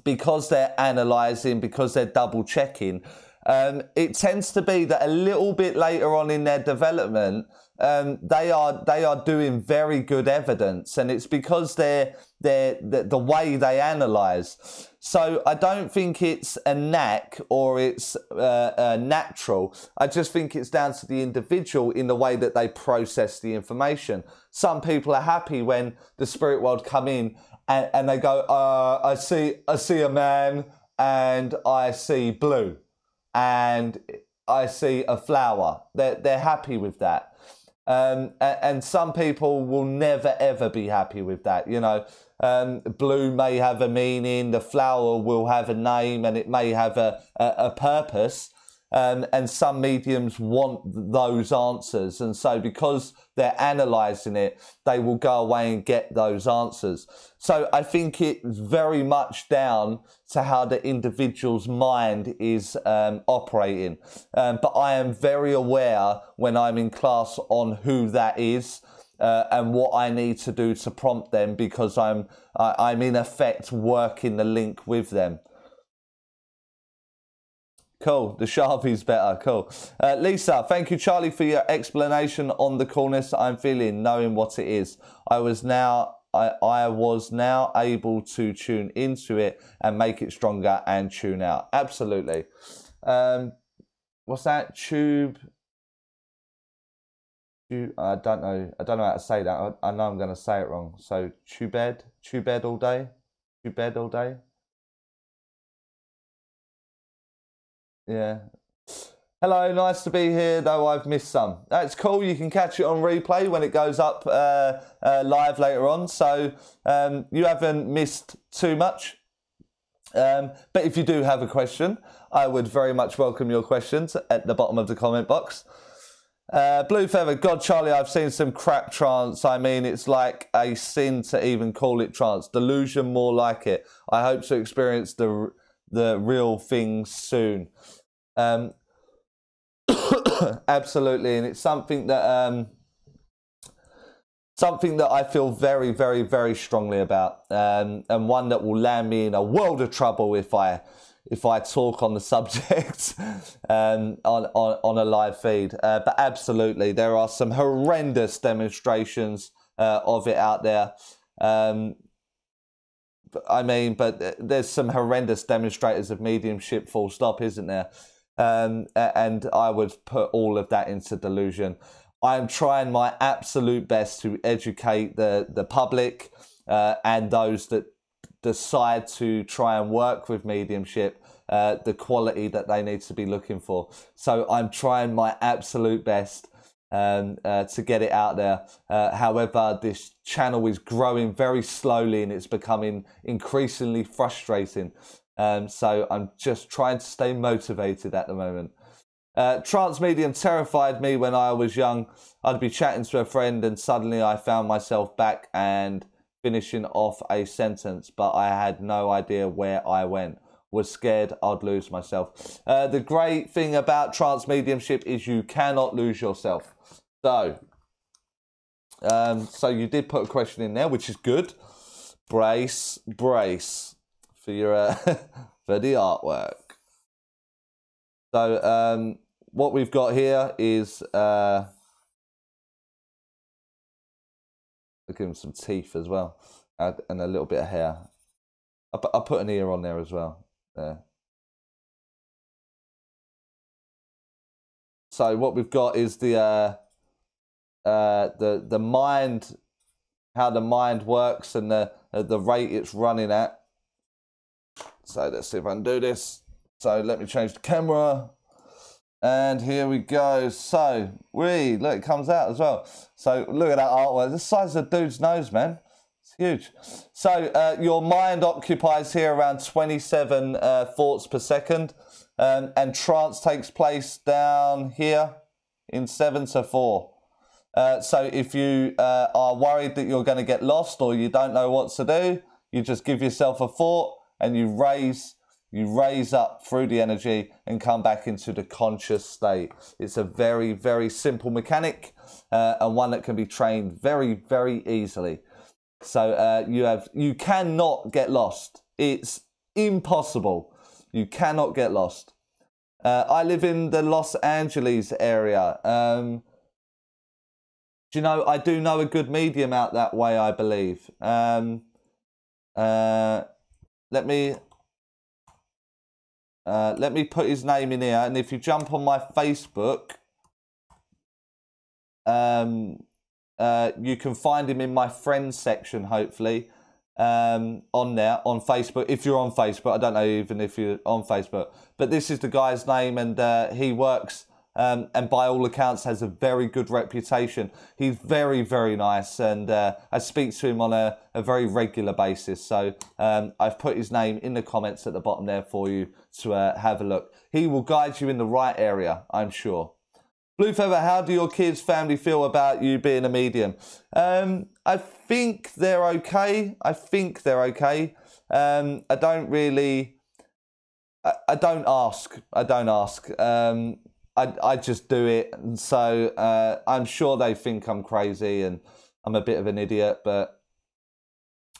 because they're analysing, because they're double checking, it tends to be that a little bit later on in their development, they are doing very good evidence, and it's because the way they analyse. So I don't think it's a knack or it's natural. I just think it's down to the individual in the way that they process the information. Some people are happy when the spirit world come in and they go, I see a man and I see blue and I see a flower. They're happy with that. And some people will never ever be happy with that. You know, blue may have a meaning, the flower will have a name, and it may have a purpose. And some mediums want those answers, and so because they're analysing it, they will go away and get those answers. So I think it's very much down to how the individual's mind is operating. But I am very aware when I'm in class on who that is and what I need to do to prompt them, because I'm in effect working the link with them. Cool. The Sharpie's better. Cool. Lisa, thank you, Charlie, for your explanation on the coolness I'm feeling, knowing what it is. I was now able to tune into it and make it stronger and tune out. Absolutely. What's that? Tube. I don't know how to say that. I know I'm going to say it wrong. So tubed all day. Tubed all day. Yeah. Hello, nice to be here, though I've missed some. That's cool. You can catch it on replay when it goes up live later on. So you haven't missed too much. But if you do have a question, I would very much welcome your questions at the bottom of the comment box. Blue Feather, God, Charlie, I've seen some crap trance. I mean, it's like a sin to even call it trance. Delusion, more like it. I hope to experience the real thing soon. Absolutely, and it's something that I feel very, very, very strongly about, and one that will land me in a world of trouble if I talk on the subject on a live feed. But absolutely, there are some horrendous demonstrations of it out there. I mean, but there's some horrendous demonstrators of mediumship, full stop, isn't there? And I would put all of that into delusion. I'm trying my absolute best to educate the public and those that decide to try and work with mediumship, the quality that they need to be looking for. So I'm trying my absolute best to get it out there. However, this channel is growing very slowly and it's becoming increasingly frustrating. So I'm just trying to stay motivated at the moment. Trance medium terrified me when I was young. I'd be chatting to a friend and suddenly I found myself back and finishing off a sentence, but I had no idea where I went. Was scared I'd lose myself. The great thing about trance mediumship is you cannot lose yourself. So you did put a question in there, which is good. Brace for your for the artwork. So what we've got here is look at him, some teeth as well, and a little bit of hair. I put an ear on there as well. There. So what we've got is the mind, how the mind works, and the rate it's running at. So let's see if I can do this. So let me change the camera. And here we go. So, look, it comes out as well. So look at that artwork. The size of the dude's nose, man. It's huge. So your mind occupies here around 27 thoughts per second, and trance takes place down here in 7 to 4. So if you are worried that you're going to get lost or you don't know what to do, you just give yourself a thought and you raise up through the energy and come back into the conscious state. It's a very, very simple mechanic, and one that can be trained very, very easily. So you cannot get lost. It's impossible. You cannot get lost. I live in the Los Angeles area. Do you know, I do know a good medium out that way, I believe. Let me put his name in here, and if you jump on my Facebook, you can find him in my friends section, hopefully, on there, on Facebook. If you're on Facebook, I don't know even if you're on Facebook, but this is the guy's name, and he works, and by all accounts has a very good reputation. He's very, very nice, and I speak to him on a very regular basis. So I've put his name in the comments at the bottom there for you to have a look. He will guide you in the right area, I'm sure. Blue Feather, how do your kids' family feel about you being a medium? I think they're okay. I don't really... I don't ask. I just do it. And so I'm sure they think I'm crazy and I'm a bit of an idiot, but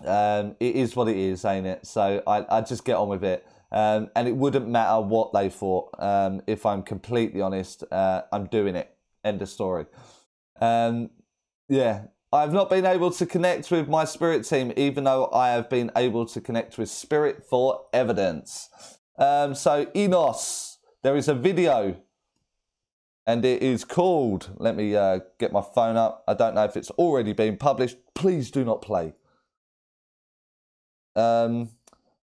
it is what it is, ain't it? So I just get on with it. And it wouldn't matter what they thought. If I'm completely honest, I'm doing it. End of story. Yeah, I've not been able to connect with my spirit team, even though I have been able to connect with spirit for evidence. So Enos, there is a video, and it is called, let me get my phone up. I don't know if it's already been published. Please do not play.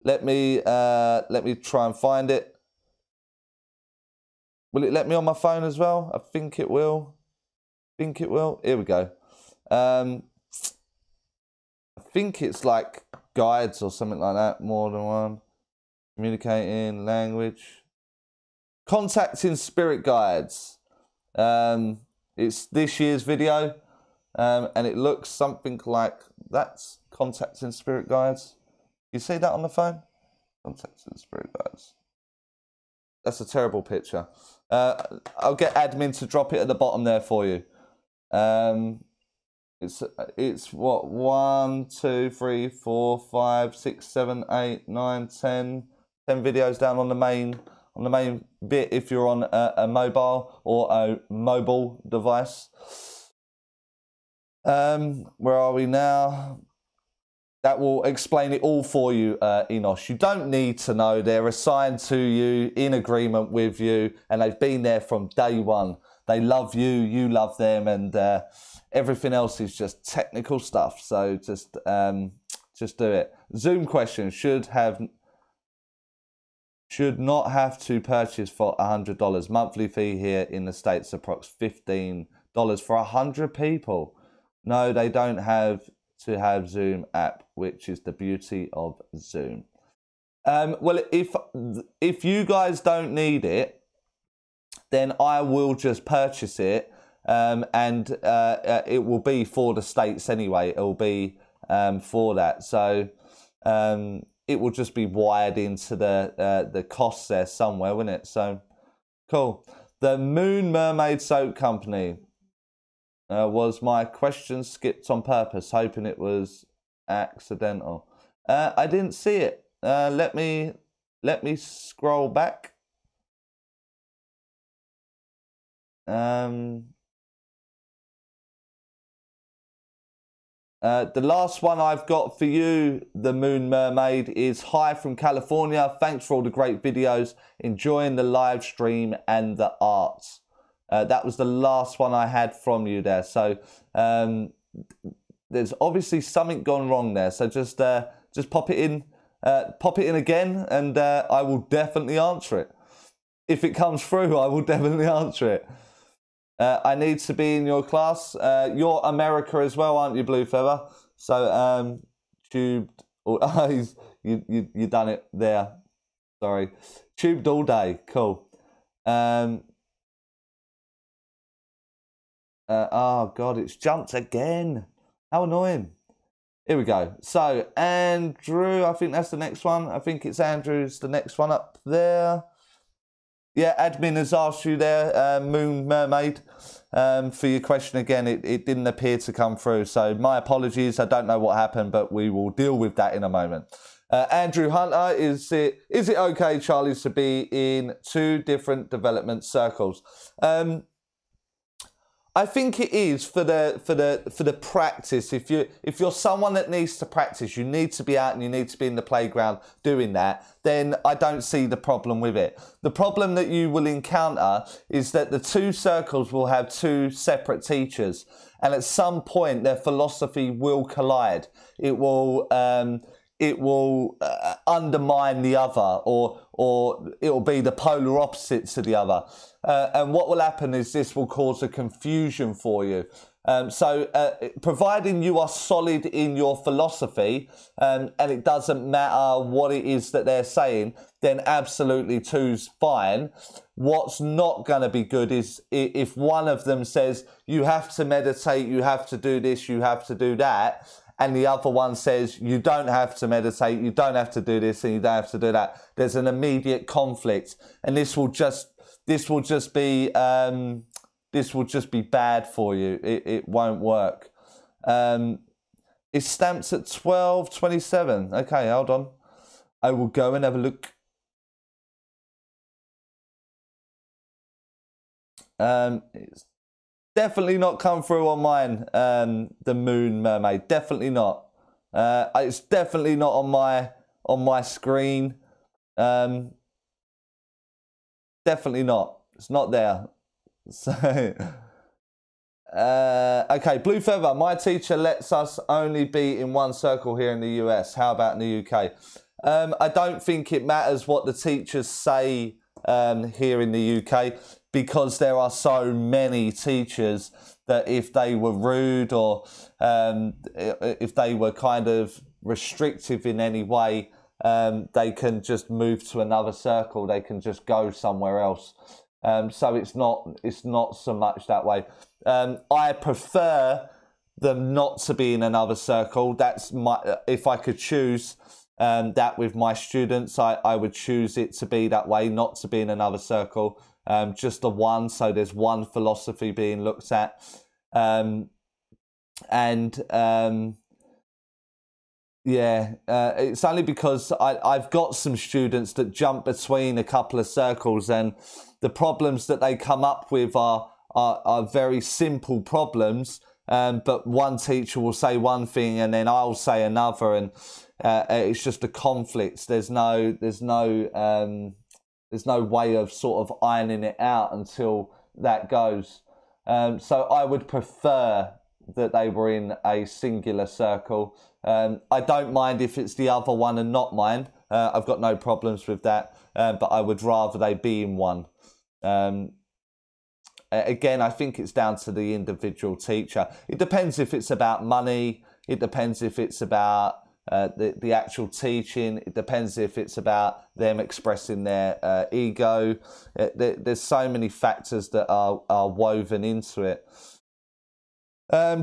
Let me try and find it. Will it let me on my phone as well? I think it will. Here we go. I think it's like guides or something like that. More than one. Communicating, language. Contacting spirit guides. It's this year's video. And it looks something like that's contacting spirit guides. You see that on the phone? Contacting spirit guides. That's a terrible picture. I'll get admin to drop it at the bottom there for you. It's what, 1, 2, 3, 4, 5, 6, 7, 8, 9, 10 videos down on the main bit if you're on a mobile or a mobile device. Where are we now? That will explain it all for you, Enos. You don't need to know. They're assigned to you, in agreement with you, and they've been there from day one. They love you, you love them, and everything else is just technical stuff. So just do it. Zoom question: should not have to purchase for $100. Monthly fee here in the States, approx $15 for 100 people. No, they don't have to have Zoom app, which is the beauty of Zoom. Well, if you guys don't need it, then I will just purchase it, and it will be for the States anyway. It will be for that, so it will just be wired into the costs there somewhere, wouldn't it? So cool. The Moon Mermaid Soap Company. Was my question skipped on purpose, hoping it was accidental? I didn't see it. Let me scroll back. The last one I've got for you, the Moon Mermaid, is hi from California. Thanks for all the great videos. Enjoying the live stream and the arts. That was the last one I had from you there. So there's obviously something gone wrong there. So just pop it in again, and I will definitely answer it. If it comes through, I will definitely answer it. I need to be in your class. You're America as well, aren't you, Blue Feather? So, tubed. Oh, you done it there. Sorry. Tubed all day. Cool. Oh, God, it's jumped again. How annoying. Here we go. So, Andrew, I think that's the next one. I think it's Andrew's the next one up there. Yeah, admin has asked you there, Moon Mermaid, for your question again. It didn't appear to come through. So my apologies. I don't know what happened, but we will deal with that in a moment. Andrew Hunter, is it okay, Charlie, to be in 2 different development circles? I think it is for the practice. If you're someone that needs to practice, you need to be out and you need to be in the playground doing that, then I don't see the problem with it. The problem that you will encounter is that the 2 circles will have 2 separate teachers, and at some point their philosophy will collide. It will undermine the other, or it will be the polar opposite to the other. And what will happen is this will cause a confusion for you. Providing you are solid in your philosophy, and it doesn't matter what it is that they're saying, then absolutely 2's fine. What's not going to be good is if one of them says, you have to meditate, you have to do this, you have to do that, and the other one says, you don't have to meditate, you don't have to do this, and you don't have to do that. There's an immediate conflict, and this will just be bad for you. It won't work. It's stamped at 12:27. Okay, hold on. I will go and have a look. It's definitely not come through on mine, the Moon Mermaid. Definitely not. It's definitely not on my screen. Definitely not. It's not there. So, okay, Blue Feather. My teacher lets us only be in 1 circle here in the US. How about in the UK? I don't think it matters what the teachers say here in the UK, because there are so many teachers that if they were rude or if they were kind of restrictive in any way, they can just move to another circle. They can just go somewhere else. So it's not so much that way. I prefer them not to be in another circle. That's if I could choose that with my students, I would choose it to be that way, not to be in another circle. Just the one, so there's one philosophy being looked at. It's only because I've got some students that jump between a couple of circles, and the problems that they come up with are very simple problems, but one teacher will say one thing and then I'll say another, and it's just a conflict. There's no way of sort of ironing it out until that goes. So I would prefer that they were in a singular circle. I don't mind if it's the other one and not mine. I've got no problems with that, but I would rather they be in one. Again, I think it's down to the individual teacher. It depends if it's about money. It depends if it's about the actual teaching. It depends if it's about them expressing their ego. There's so many factors that are woven into it.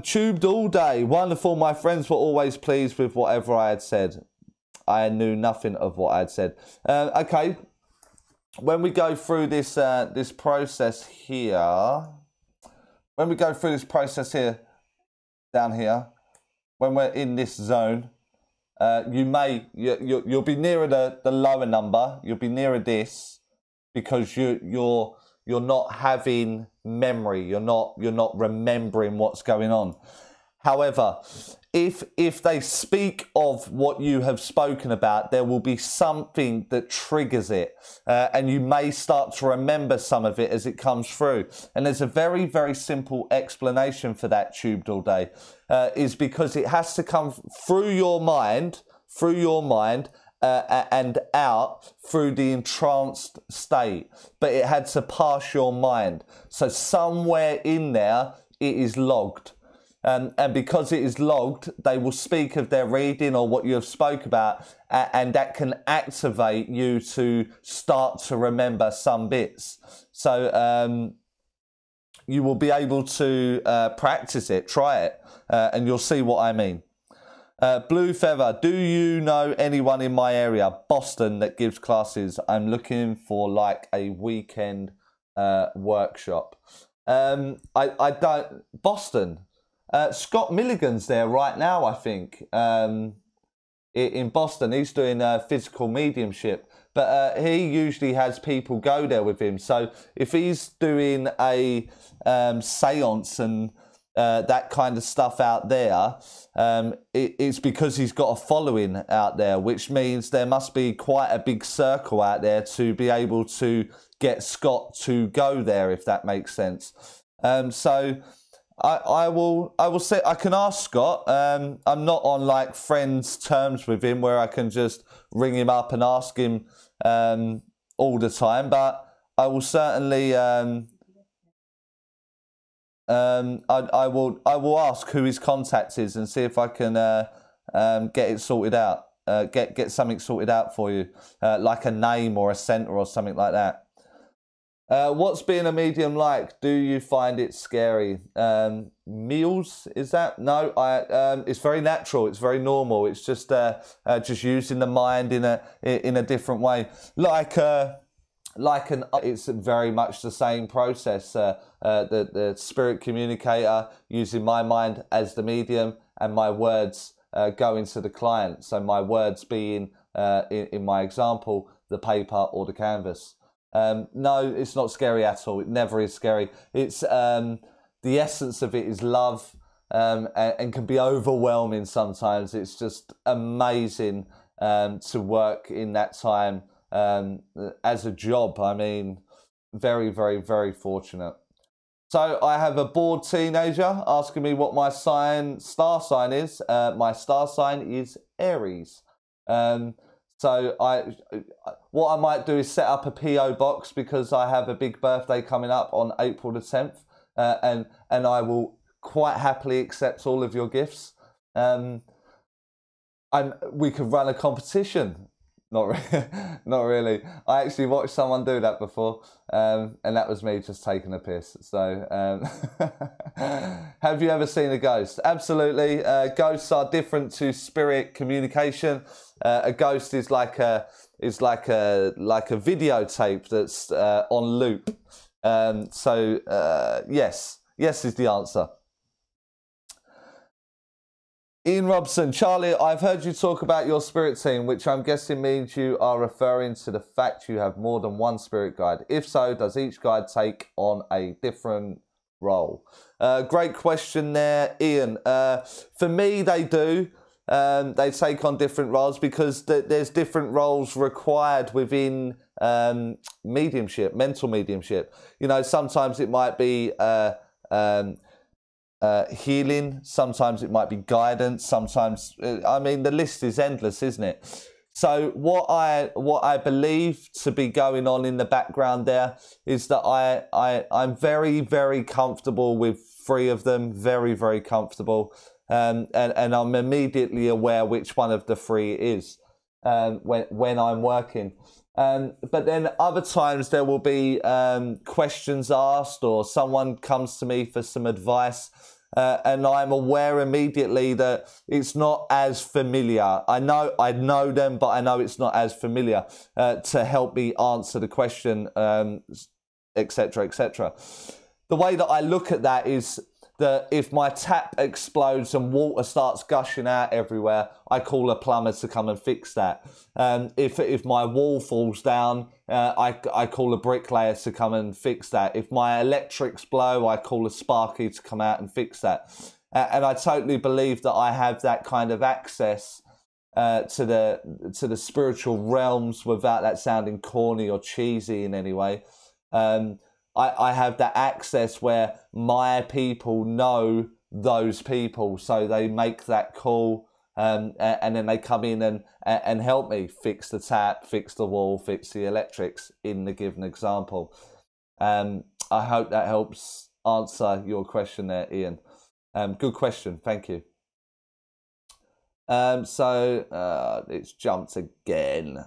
Tubed all day. Wonderful. My friends were always pleased with whatever I had said. I knew nothing of what I had said. Okay. When we go through this this process here, down here, when we're in this zone, you'll be nearer the lower number. You'll be nearer this because you're not having memory. You're not remembering what's going on. However, if they speak of what you have spoken about, there will be something that triggers it, and you may start to remember some of it as it comes through. And there's a very, very simple explanation for that, tubed all day, is because it has to come through your mind, and out through the entranced state, but it had to pass your mind. So somewhere in there, it is logged. And because it is logged, they will speak of their reading or what you have spoke about, and that can activate you to start to remember some bits. So you will be able to practice it, try it, and you'll see what I mean. Blue Feather, do you know anyone in my area, Boston, that gives classes? I'm looking for like a weekend workshop. I don't, Boston. Scott Milligan's there right now, I think, in Boston. He's doing physical mediumship, but he usually has people go there with him. So if he's doing a seance and that kind of stuff out there, it's because he's got a following out there, which means there must be quite a big circle out there to be able to get Scott to go there, if that makes sense. So I will say, I can ask Scott. I'm not on like friends terms with him where I can just ring him up and ask him all the time, but I will certainly I will ask who his contact is and see if I can get it sorted out, get something sorted out for you, like a name or a centre or something like that. What's being a medium like? Do you find it scary? Meals, is that? No, it's very natural. It's very normal. It's just using the mind in a different way. It's very much the same process. The spirit communicator using my mind as the medium, and my words going to the client. So my words being, in my example, the paper or the canvas. No, it's not scary at all. It never is scary. It's the essence of it is love, and can be overwhelming sometimes. It's just amazing to work in that time as a job. I mean, very, very, very fortunate. So I have a bored teenager asking me what my star sign is. My star sign is Aries. So what I might do is set up a PO box, because I have a big birthday coming up on April the 10th, and I will quite happily accept all of your gifts. We could run a competition. Not really. I actually watched someone do that before, and that was me just taking a piss. So, have you ever seen a ghost? Absolutely. Ghosts are different to spirit communication. A ghost is like a videotape that's on loop. Yes is the answer. Ian Robson, Charlie, I've heard you talk about your spirit team, which I'm guessing means you are referring to the fact you have more than one spirit guide. If so, does each guide take on a different role? Great question there, Ian. For me, they do. They take on different roles because there's different roles required within mediumship, mental mediumship. You know, sometimes it might be healing, sometimes it might be guidance, sometimes I mean the list is endless, isn't it? So what I believe to be going on in the background there is that I'm very, very comfortable with 3 of them, very, very comfortable, and I'm immediately aware which one of the 3 is when I'm working. But then other times there will be questions asked, or someone comes to me for some advice, and I'm aware immediately that it's not as familiar. I know them, but I know it's not as familiar to help me answer the question, etc., etc. The way that I look at that is that if my tap explodes and water starts gushing out everywhere, I call a plumber to come and fix that. If my wall falls down, I call a bricklayer to come and fix that. If my electrics blow, I call a sparky to come out and fix that. And I totally believe that I have that kind of access to the spiritual realms without that sounding corny or cheesy in any way. I have that access where my people know those people, so they make that call and then they come in and help me fix the tap, fix the wall, fix the electrics in the given example. I hope that helps answer your question there, Ian. Good question, thank you. So it's jumped again.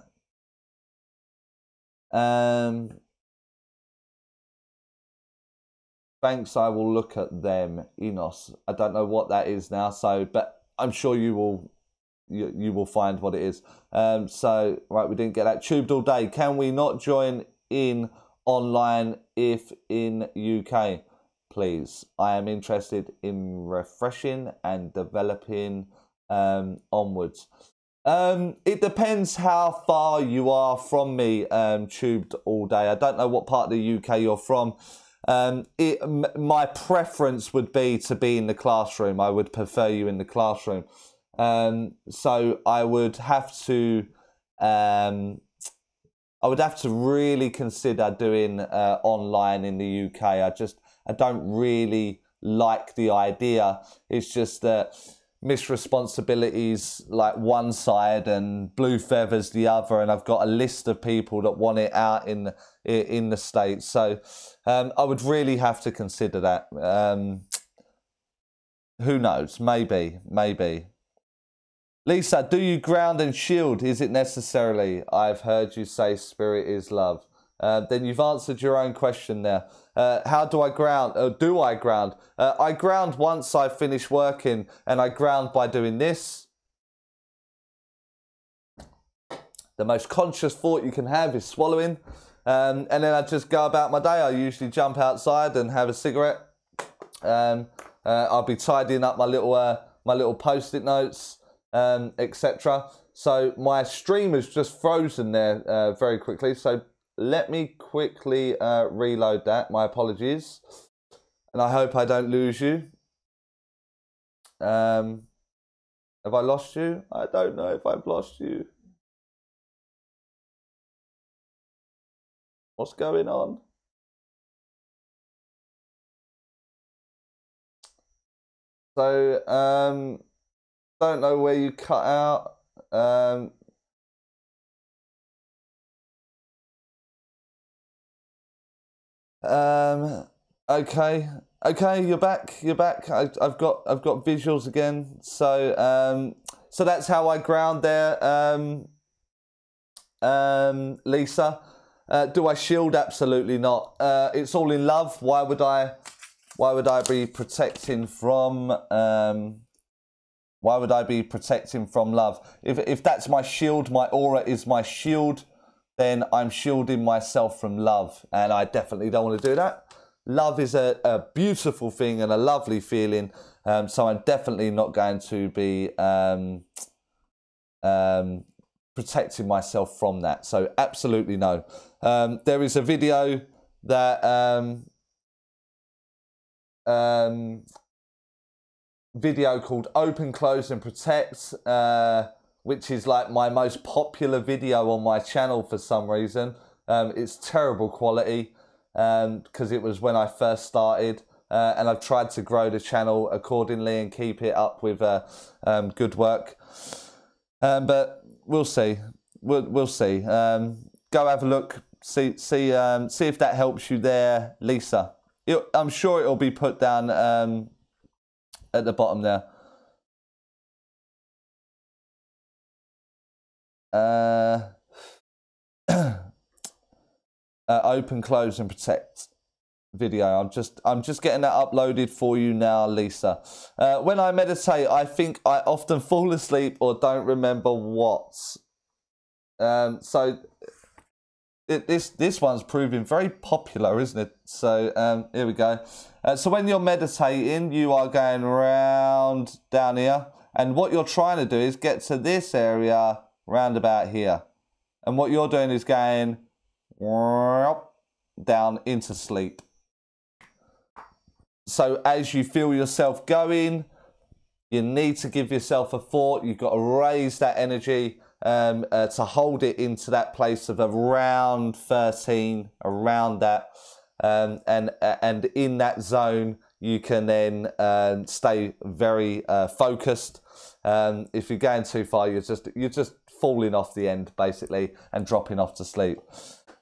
Thanks, I will look at them. Enos, I don't know what that is now, so but I'm sure you will find what it is. So right, we didn't get that. Tubed all day. Can we not join in online if in UK, please? I am interested in refreshing and developing onwards. It depends how far you are from me, tubed all day. I don't know what part of the UK you're from. My preference would be to be in the classroom. I would prefer you in the classroom. So I would have to really consider doing online in the UK. I don't really like the idea. It's just that missed responsibilities like one side and blue feathers the other, and I've got a list of people that want it out in the States. So I would really have to consider that. Who knows? Maybe. Lisa, do you ground and shield? Is it necessarily? I've heard you say spirit is love. Then you've answered your own question there. How do I ground? Do I ground? I ground once I finish working, and I ground by doing this. The most conscious thought you can have is swallowing. And then I just go about my day. I usually jump outside and have a cigarette. I'll be tidying up my little post-it notes, etc. So my stream is just frozen there very quickly. So let me quickly reload that. My apologies. And I hope I don't lose you. Have I lost you? I don't know if I've lost you. What's going on? So, don't know where you cut out. Okay, you're back. I've got visuals again. So, so that's how I ground there. Lisa, do I shield? Absolutely not. It's all in love. Why would I be protecting from? Why would I be protecting from love? If that's my shield, my aura is my shield, then I'm shielding myself from love, and I definitely don't want to do that. Love is a beautiful thing and a lovely feeling, so I'm definitely not going to be protecting myself from that. So absolutely no. There is a video that video called Open, Close and Protect, which is like my most popular video on my channel for some reason. It's terrible quality because it was when I first started, and I've tried to grow the channel accordingly and keep it up with good work. But we'll see. We'll see. Go have a look. See if that helps you there, Lisa. I'm sure it'll be put down at the bottom there. Open, close and protect video. I'm just getting that uploaded for you now, Lisa. When I meditate, I think I often fall asleep or don't remember what. So this one's proving very popular, isn't it? So here we go. So when you're meditating, you are going round down here, and what you're trying to do is get to this area round about here, and what you're doing is going down into sleep. So as you feel yourself going, you need to give yourself a thought. You've got to raise that energy to hold it into that place of around 13, around that, and in that zone you can then stay very focused. If you're going too far, you're just falling off the end basically and dropping off to sleep.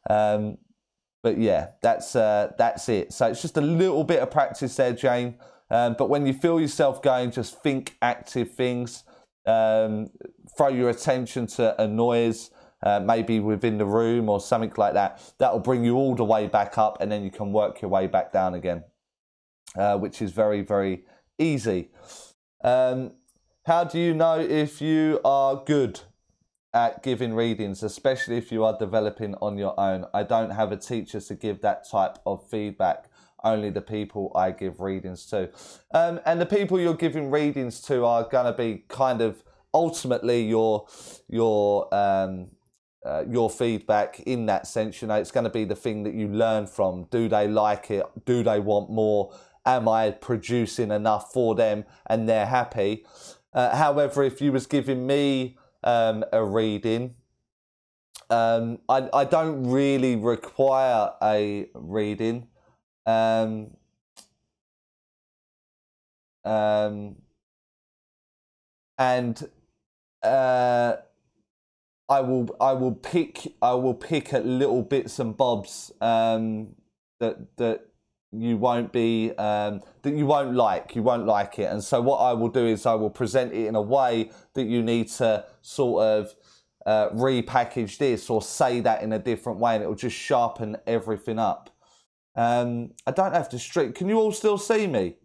But yeah, that's it. So it's just a little bit of practice there, Jane. But when you feel yourself going, just think active things. Throw your attention to a noise, maybe within the room or something like that. That'll bring you all the way back up, and then you can work your way back down again, which is very, very easy. How do you know if you are good at giving readings, especially if you are developing on your own? I don't have a teacher to give that type of feedback, only the people I give readings to. And the people you're giving readings to are going to be kind of ultimately your feedback in that sense. You know, it's going to be the thing that you learn from. Do they like it? Do they want more? Am I producing enough for them and they're happy? However, if you was giving me a reading, I don't really require a reading. And I will pick at little bits and bobs that you won't be that you won't like it. And so what I will do is I will present it in a way that you need to sort of repackage this or say that in a different way, and it will just sharpen everything up. I don't have to stream. Can you all still see me?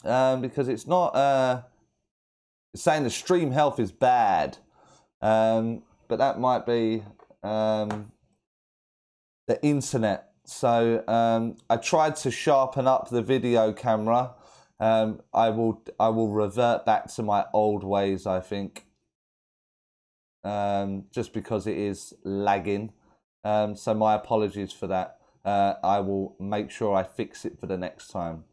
Because it's not it's saying the stream health is bad, but that might be the internet. So I tried to sharpen up the video camera. I will revert back to my old ways, I think, just because it is lagging. So my apologies for that. I will make sure I fix it for the next time.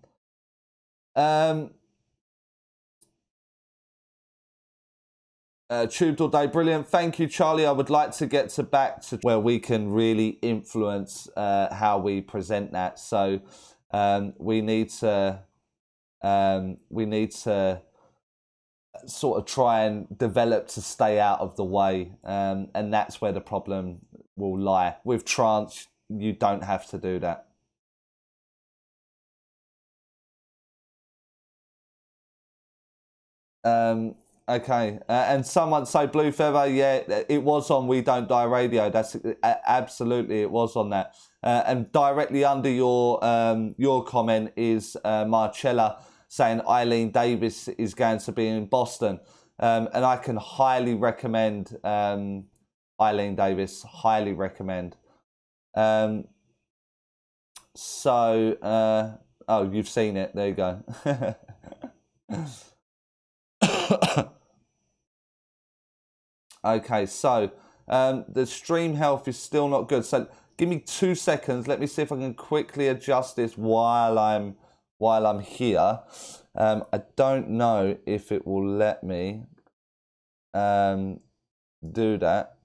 Tubed all day, brilliant. Thank you, Charlie. I would like to get back to where we can really influence how we present that. So we need to sort of try and develop to stay out of the way, and that's where the problem will lie. With trance, you don't have to do that. Okay, and someone say Blue Feather, yeah, it was on We Don't Die Radio. That's absolutely, it was on that. And directly under your comment is Marcella saying Eileen Davis is going to be in Boston, and I can highly recommend Eileen Davis. Highly recommend. So, oh, you've seen it. There you go. Okay, so the stream health is still not good. So give me 2 seconds. Let me see if I can quickly adjust this while I'm here. I don't know if it will let me do that.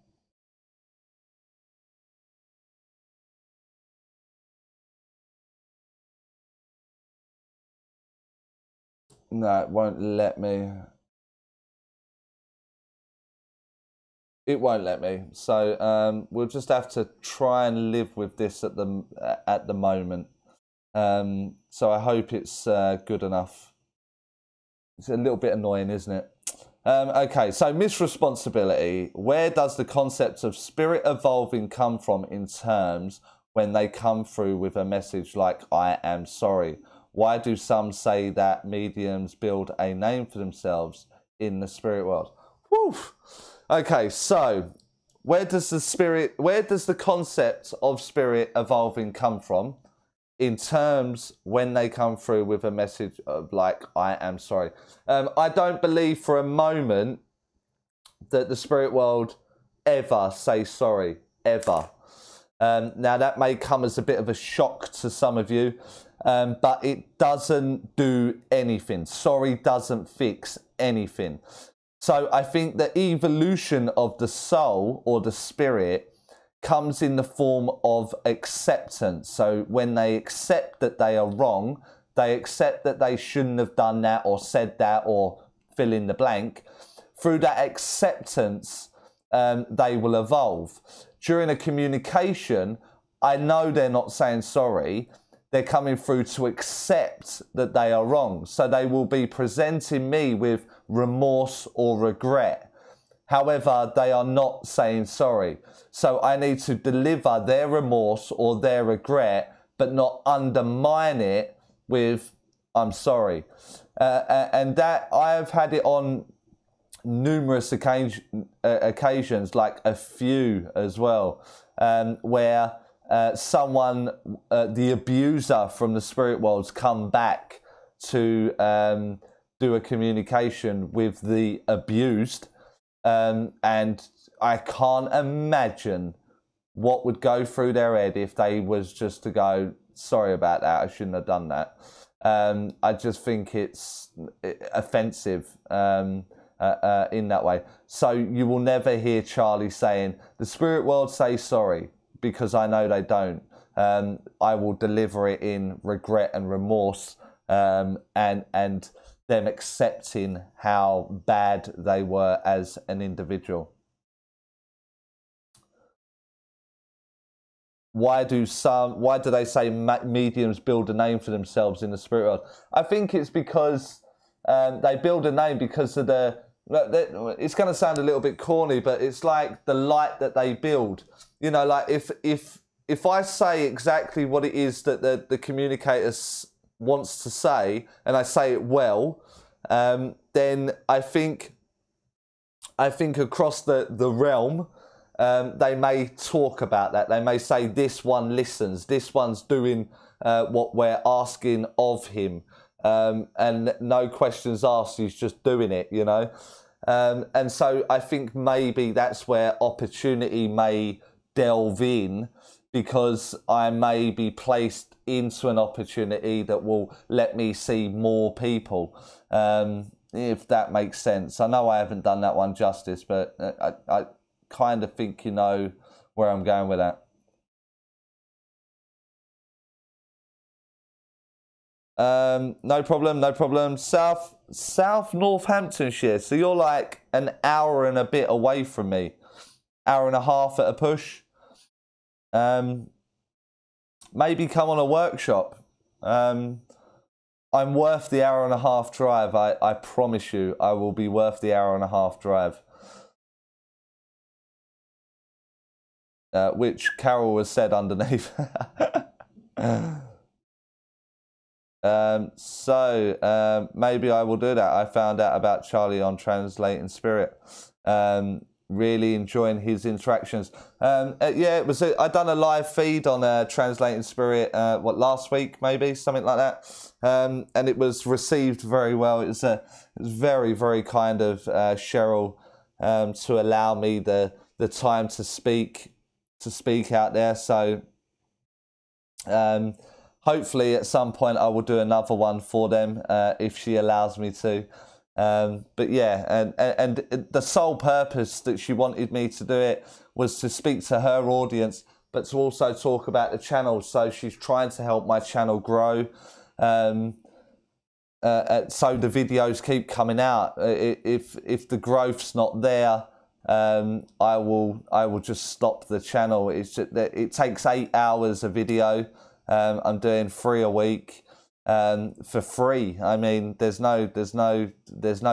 No, it won't let me. It won't let me. So we'll just have to try and live with this at the moment. So I hope it's good enough. It's a little bit annoying, isn't it? Okay, so misresponsibility. Where does the concept of spirit evolving come from in terms when they come through with a message like, I am sorry? Why do some say that mediums build a name for themselves in the spirit world? Woof. Okay, so where does the concept of spirit evolving come from in terms when they come through with a message of like, I am sorry? I don't believe for a moment that the spirit world ever say sorry, ever. Now that may come as a bit of a shock to some of you, but it doesn't do anything. Sorry doesn't fix anything. So I think the evolution of the soul or the spirit comes in the form of acceptance. So when they accept that they are wrong, They accept that they shouldn't have done that or said that or fill in the blank. Through that acceptance, they will evolve. During a communication, I know they're not saying sorry. They're coming through to accept that they are wrong. So they will be presenting me with remorse or regret. However, they are not saying sorry. So I need to deliver their remorse or their regret, but not undermine it with, I'm sorry. And that I have had it on numerous occasions, like a few as well, where someone, the abuser from the spirit worlds, come back to do a communication with the abused. And I can't imagine what would go through their head if they was just to go, sorry about that, I shouldn't have done that. I just think it's offensive in that way. So you will never hear Charlie saying, the spirit world say sorry, because I know they don't. I will deliver it in regret and remorse, and them accepting how bad they were as an individual. Why do they say mediums build a name for themselves in the spirit world? I think it's because they build a name because of it's going to sound a little bit corny, but it's like the light that they build. You know, like if I say exactly what it is that the communicator wants to say, and I say it well, then I think across the realm, they may talk about that. They may say, this one listens, this one's doing what we're asking of him, and no questions asked, he's just doing it, you know. And so I think maybe that's where opportunity may delve in, because I may be placed into an opportunity that will let me see more people, if that makes sense. I know I haven't done that one justice, but I kind of think you know where I'm going with that. No problem, no problem. South Northamptonshire. So you're like an hour and a bit away from me. Hour and a half at a push. Maybe come on a workshop. I'm worth the hour and a half drive. I promise you, I will be worth the hour and a half drive. Which Carol has said underneath. So maybe I will do that. I found out about Charlie on Translating Spirit. Really enjoying his interactions. Yeah, it was. I done a live feed on Translating Spirit. Last week maybe, something like that. And it was received very well. It was very, very kind of Cheryl to allow me the time to speak out there. So hopefully at some point I will do another one for them if she allows me to. But yeah, and the sole purpose that she wanted me to do it was to speak to her audience, but to also talk about the channel. So she's trying to help my channel grow, so the videos keep coming out. If the growth's not there, I will just stop the channel. It takes 8 hours a video. I'm doing 3 a week. For free. I mean, there's no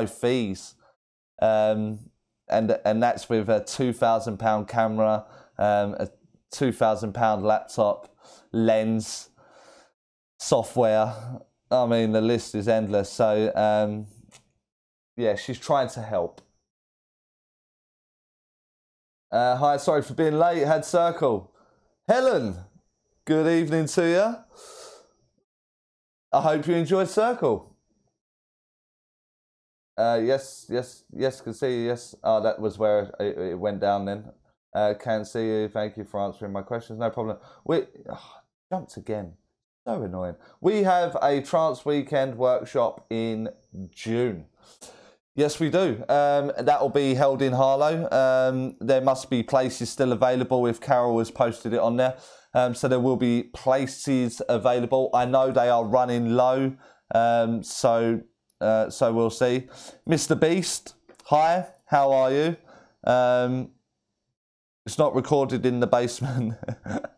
fees, and that's with a £2,000 camera, a £2,000 laptop, lens, software. I mean, the list is endless. So yeah, she's trying to help. Hi, sorry for being late. Had Circle. Helen, good evening to you. I hope you enjoyed Circle. Yes, can see you, yes. Oh, that was where it went down then. Can see you, thank you for answering my questions, no problem. Jumped again, so annoying. We have a trance weekend workshop in June. Yes, we do. That will be held in Harlow. There must be places still available if Carol has posted it on there. So there will be places available. I know they are running low, so we'll see. Mr. Beast, hi, how are you? It's not recorded in the basement,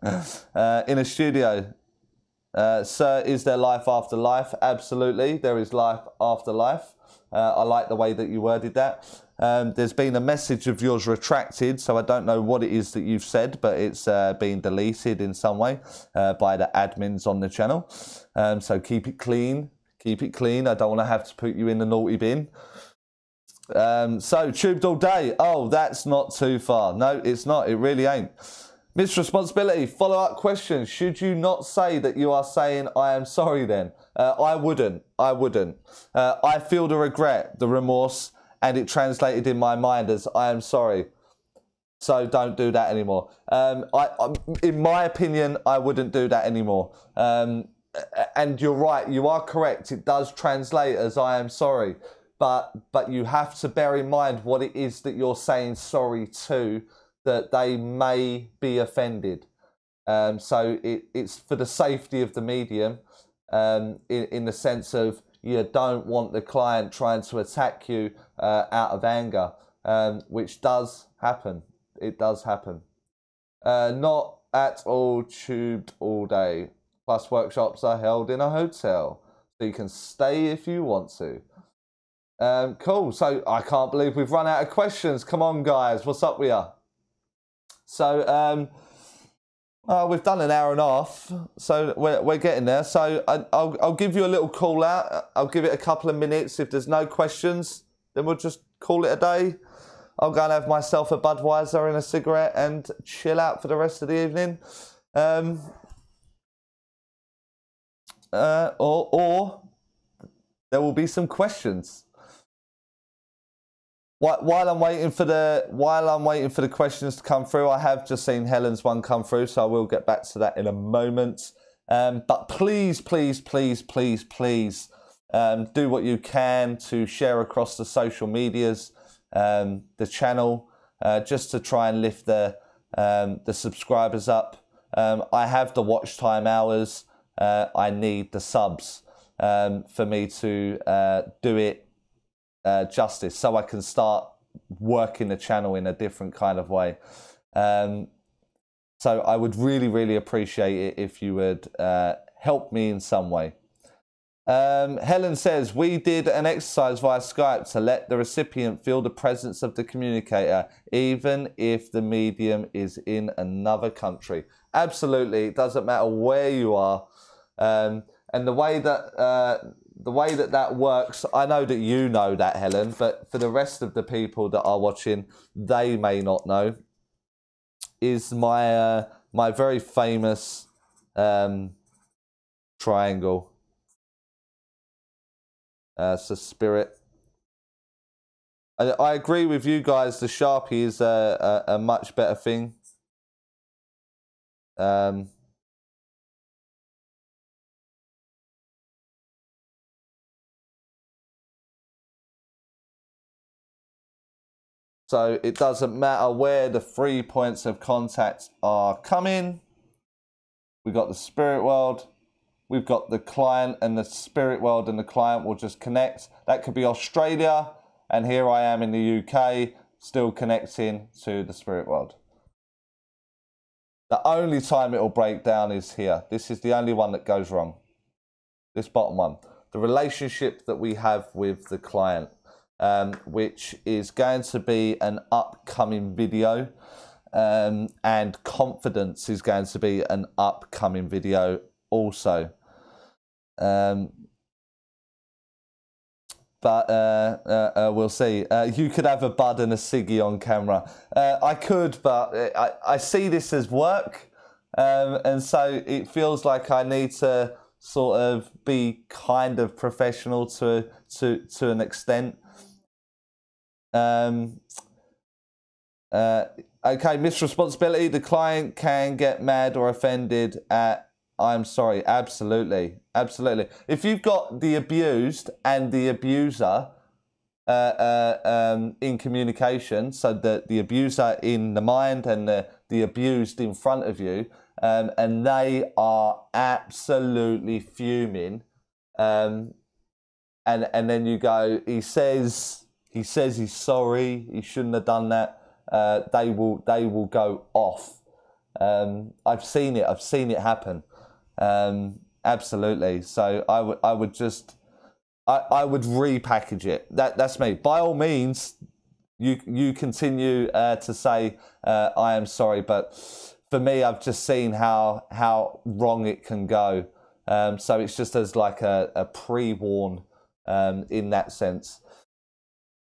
in a studio. Sir, is there life after life? Absolutely, there is life after life. I like the way that you worded that. There's been a message of yours retracted, so I don't know what it is that you've said, but it's been deleted in some way by the admins on the channel. So keep it clean. Keep it clean. I don't want to have to put you in the naughty bin. So, tubed all day. Oh, that's not too far. No, it's not. It really ain't. Miss Responsibility, follow-up question. Should you not say that you are saying, I am sorry then? I wouldn't. I wouldn't. I feel the regret, the remorse, and it translated in my mind as, I am sorry. So don't do that anymore. In my opinion, I wouldn't do that anymore. And you're right. You are correct. It does translate as, I am sorry. But you have to bear in mind what it is that you're saying sorry to, that they may be offended. So it's for the safety of the medium, in the sense of you don't want the client trying to attack you out of anger, which does happen. It does happen. Not at all tubed all day. Plus workshops are held in a hotel, so you can stay if you want to. Cool. So I can't believe we've run out of questions. Come on, guys. What's up with you? So we've done an hour and a half, so we're getting there. So I'll give you a little call out. I'll give it a couple of minutes. If there's no questions, then we'll just call it a day. I'll go and have myself a Budweiser and a cigarette and chill out for the rest of the evening. Or there will be some questions. While I'm waiting for the questions to come through, I have just seen Helen's one come through, so I will get back to that in a moment. But please, please, please, please, please, do what you can to share across the social medias, the channel, just to try and lift the subscribers up. I have the watch time hours. I need the subs for me to do it justice, so I can start working the channel in a different kind of way. So I would really, really appreciate it if you would help me in some way. Helen says, we did an exercise via Skype to let the recipient feel the presence of the communicator, even if the medium is in another country. Absolutely, it doesn't matter where you are. And the way that that works, I know that you know that, Helen, but for the rest of the people that are watching, they may not know, is my my very famous triangle. So spirit. I agree with you guys. The Sharpie is a much better thing. So it doesn't matter where the 3 points of contact are coming. We've got the spirit world. We've got the client, and the spirit world and the client will just connect. That could be Australia, and here I am in the UK, still connecting to the spirit world. The only time it will break down is here. This is the only one that goes wrong. This bottom one. The relationship that we have with the client, which is going to be an upcoming video, and confidence is going to be an upcoming video also. But we'll see. You could have a bud and a ciggy on camera. I could, but I see this as work, and so it feels like I need to sort of be kind of professional to an extent. Okay, misresponsibility. The client can get mad or offended at I'm sorry. Absolutely. Absolutely. If you've got the abused and the abuser in communication, so the abuser in the mind and the the abused in front of you, and they are absolutely fuming. And then you go, he says he's sorry, he shouldn't have done that. They will go off. I've seen it happen. Absolutely. So I would repackage it. That's me. By all means, you continue to say I am sorry, but for me, I've just seen how wrong it can go. So it's just as like a pre-warn in that sense.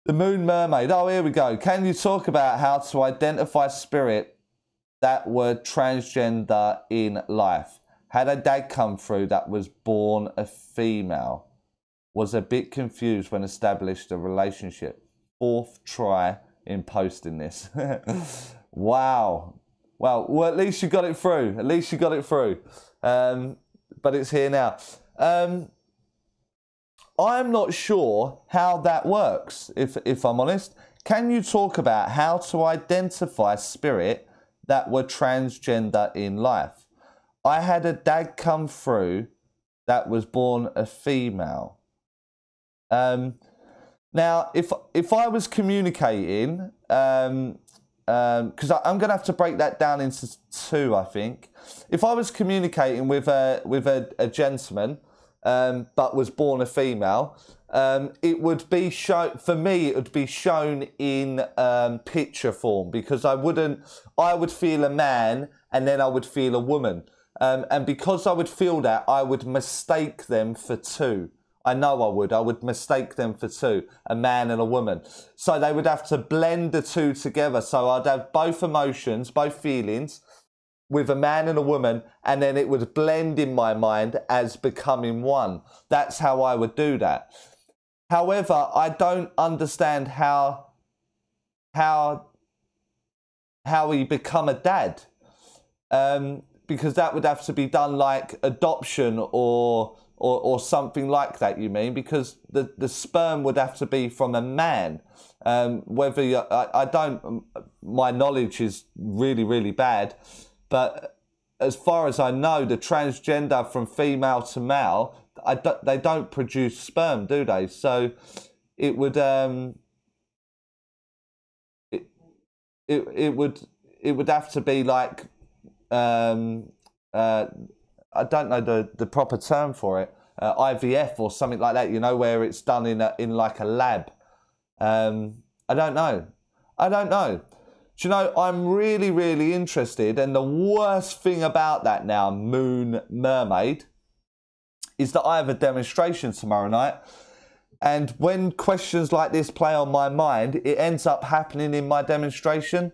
The Moon Mermaid. Oh, here we go. Can you talk about how to identify spirit that were transgender in life? Had a dad come through that was born a female. Was a bit confused when established a relationship. 4th try in posting this. Wow. Well, at least you got it through. At least you got it through. But it's here now. I'm not sure how that works, if I'm honest. Can you talk about how to identify spirit that were transgender in life? I had a dad come through that was born a female. Now, if I was communicating, because I'm going to have to break that down into 2, I think. If I was communicating with a gentleman, but was born a female, it would be shown, for me, it would be shown in picture form, because I would feel a man and then I would feel a woman. And because I would feel that, I would mistake them for 2. I know I would mistake them for 2, a man and a woman. So they would have to blend the 2 together. So I'd have both emotions, both feelings, with a man and a woman, and then it would blend in my mind as becoming one. That's how I would do that. However, I don't understand how you become a dad. Because that would have to be done like adoption or something like that, you mean? Because the sperm would have to be from a man. Whether you, I don't, my knowledge is really, really bad. But as far as I know, the transgender from female to male, they don't produce sperm, do they? So it would it would have to be like I don't know the proper term for it, IVF or something like that, you know, where it's done in like a lab. I don't know. Do you know, I'm really, really interested, and the worst thing about that now, Moon Mermaid, is that I have a demonstration tomorrow night, and when questions like this play on my mind, it ends up happening in my demonstration.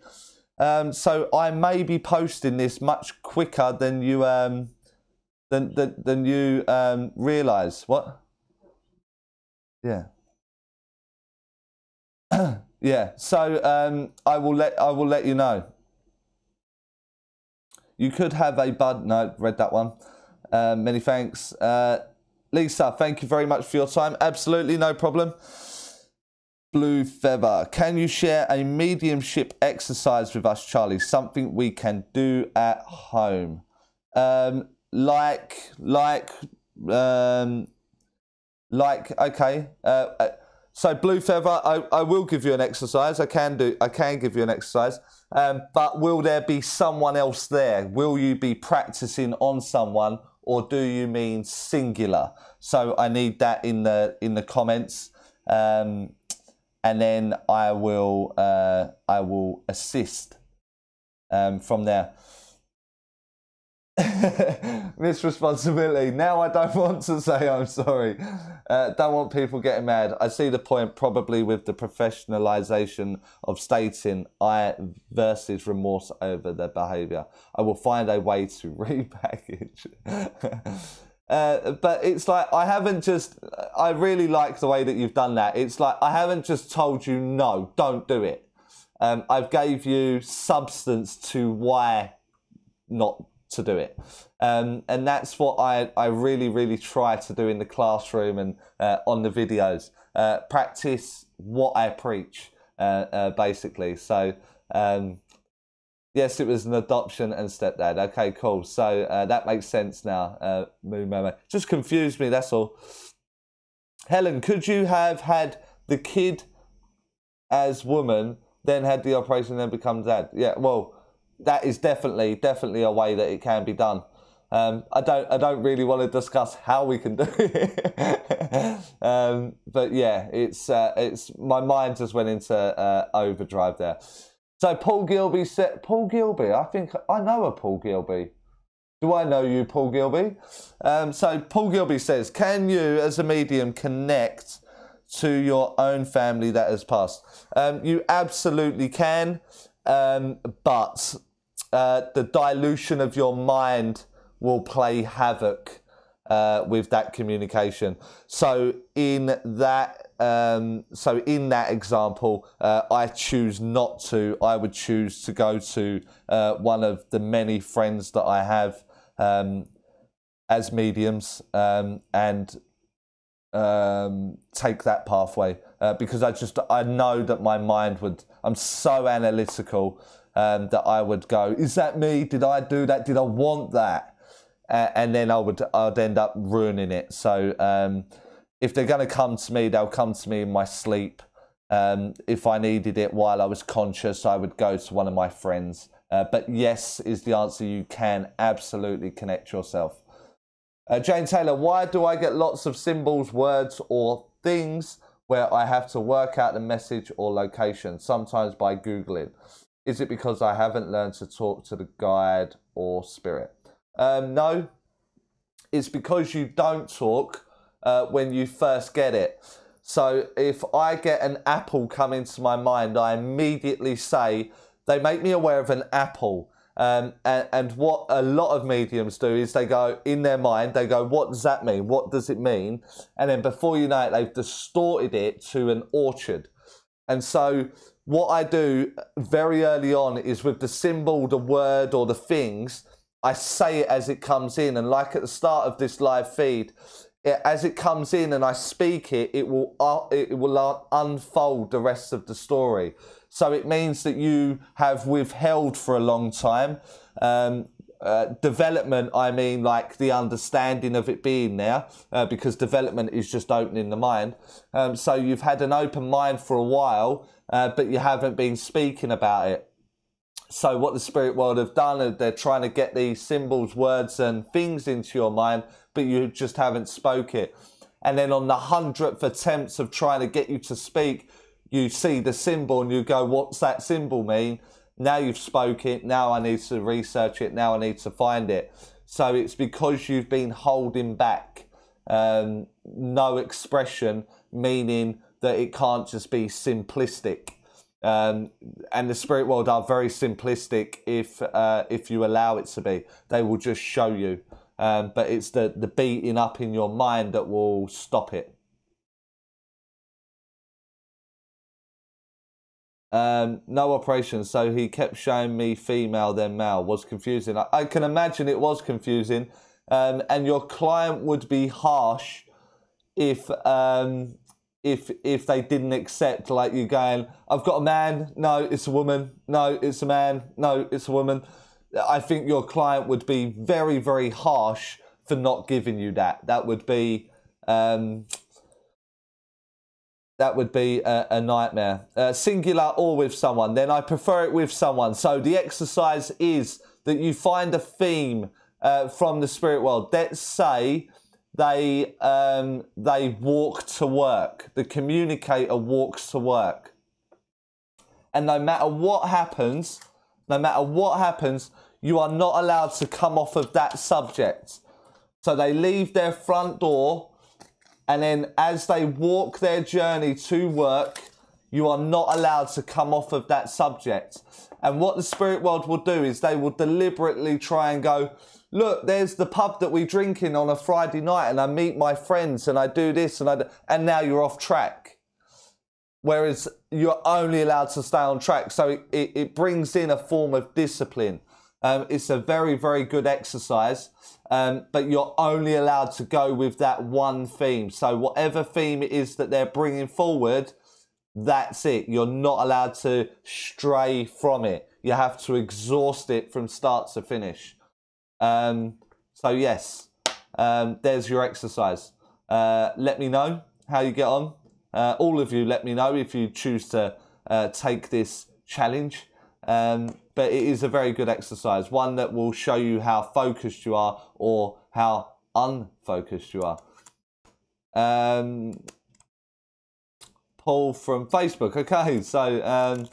So I may be posting this much quicker than you realise. What? Yeah. Yeah. So I will let you know. You could have a bud. No, read that one. Many thanks, Lisa. Thank you very much for your time. Absolutely no problem. Blue Feather, can you share a mediumship exercise with us, Charlie? Something we can do at home. Okay. So Blue Feather, I will give you an exercise. I can give you an exercise. But will there be someone else there? Will you be practicing on someone, or do you mean singular? So I need that in the comments. And then I will assist from there. Miss responsibility. Now I don't want to say I'm sorry. Don't want people getting mad. I see the point, probably with the professionalization of stating I versus remorse over their behaviour. I will find a way to repackage. But it's like, I really like the way that you've done that. It's like, I haven't just told you, no, don't do it. I've gave you substance to why not to do it. And that's what I really, really try to do in the classroom and on the videos. Practice what I preach, basically. So, Yes, it was an adoption and stepdad. Okay, cool. So that makes sense now. Moon Mama. Just confused me, that's all. Helen, could you have had the kid as woman, then had the operation, then become dad? Yeah, well, that is definitely a way that it can be done. I don't really want to discuss how we can do it, but yeah, it's my mind just went into overdrive there. So Paul Gilby said, Paul Gilby, I think I know a Paul Gilby. Do I know you, Paul Gilby? So Paul Gilby says, can you as a medium connect to your own family that has passed? You absolutely can, but the dilution of your mind will play havoc with that communication. So in that example, I choose not to. I would choose to go to one of the many friends that I have as mediums and take that pathway because I know that my mind would. I'm so analytical that I would go, is that me? Did I do that? Did I want that? And then I'd end up ruining it. So if they're going to come to me, they'll come to me in my sleep. If I needed it while I was conscious, I would go to one of my friends. But yes is the answer. You can absolutely connect yourself. Jane Taylor, why do I get lots of symbols, words, or things where I have to work out the message or location, sometimes by Googling? Is it because I haven't learned to talk to the guide or spirit? No, it's because you don't talk when you first get it. So if I get an apple come into my mind, I immediately say, they make me aware of an apple. And what a lot of mediums do is they go, in their mind, they go, what does that mean? What does it mean? And then before you know it, they've distorted it to an orchard. And so what I do very early on is with the symbol, the word, or the things, I say it as it comes in. And like at the start of this live feed, as it comes in and I speak it, it will unfold the rest of the story. So it means that you have withheld for a long time. Development, I mean like the understanding of it being there, because development is just opening the mind. So you've had an open mind for a while, but you haven't been speaking about it. So what the spirit world have done is they're trying to get these symbols, words and things into your mind, but you just haven't spoke it. And then on the 100th attempt of trying to get you to speak, you see the symbol and you go, what's that symbol mean? Now you've spoke it, now I need to research it, now I need to find it. So it's because you've been holding back. No expression, meaning that it can't just be simplistic. And the spirit world are very simplistic if you allow it to be. They will just show you. But it's the beating up in your mind that will stop it. No operation, so he kept showing me female then male. Was confusing. I can imagine it was confusing. And your client would be harsh if they didn't accept, like you going, I've got a man, no, it's a woman, no, it's a man, no, it's a woman. I think your client would be very, very harsh for not giving you that. That would be a nightmare. Singular or with someone, then I prefer it with someone. So the exercise is that you find a theme from the spirit world. Let's say they walk to work. The communicator walks to work. And no matter what happens, you are not allowed to come off of that subject. So they leave their front door, and then as they walk their journey to work, you are not allowed to come off of that subject. And what the spirit world will do is they will deliberately try and go, look, there's the pub that we drink in on a Friday night and I meet my friends and I do this and now you're off track. Whereas you're only allowed to stay on track. So it brings in a form of discipline. It's a very, very good exercise. But you're only allowed to go with that one theme. So whatever theme it is that they're bringing forward, that's it. You're not allowed to stray from it. You have to exhaust it from start to finish. So yes, there's your exercise. Let me know how you get on. All of you, let me know if you choose to take this challenge. But it is a very good exercise, one that will show you how focused you are or how unfocused you are. Paul from Facebook. Okay, so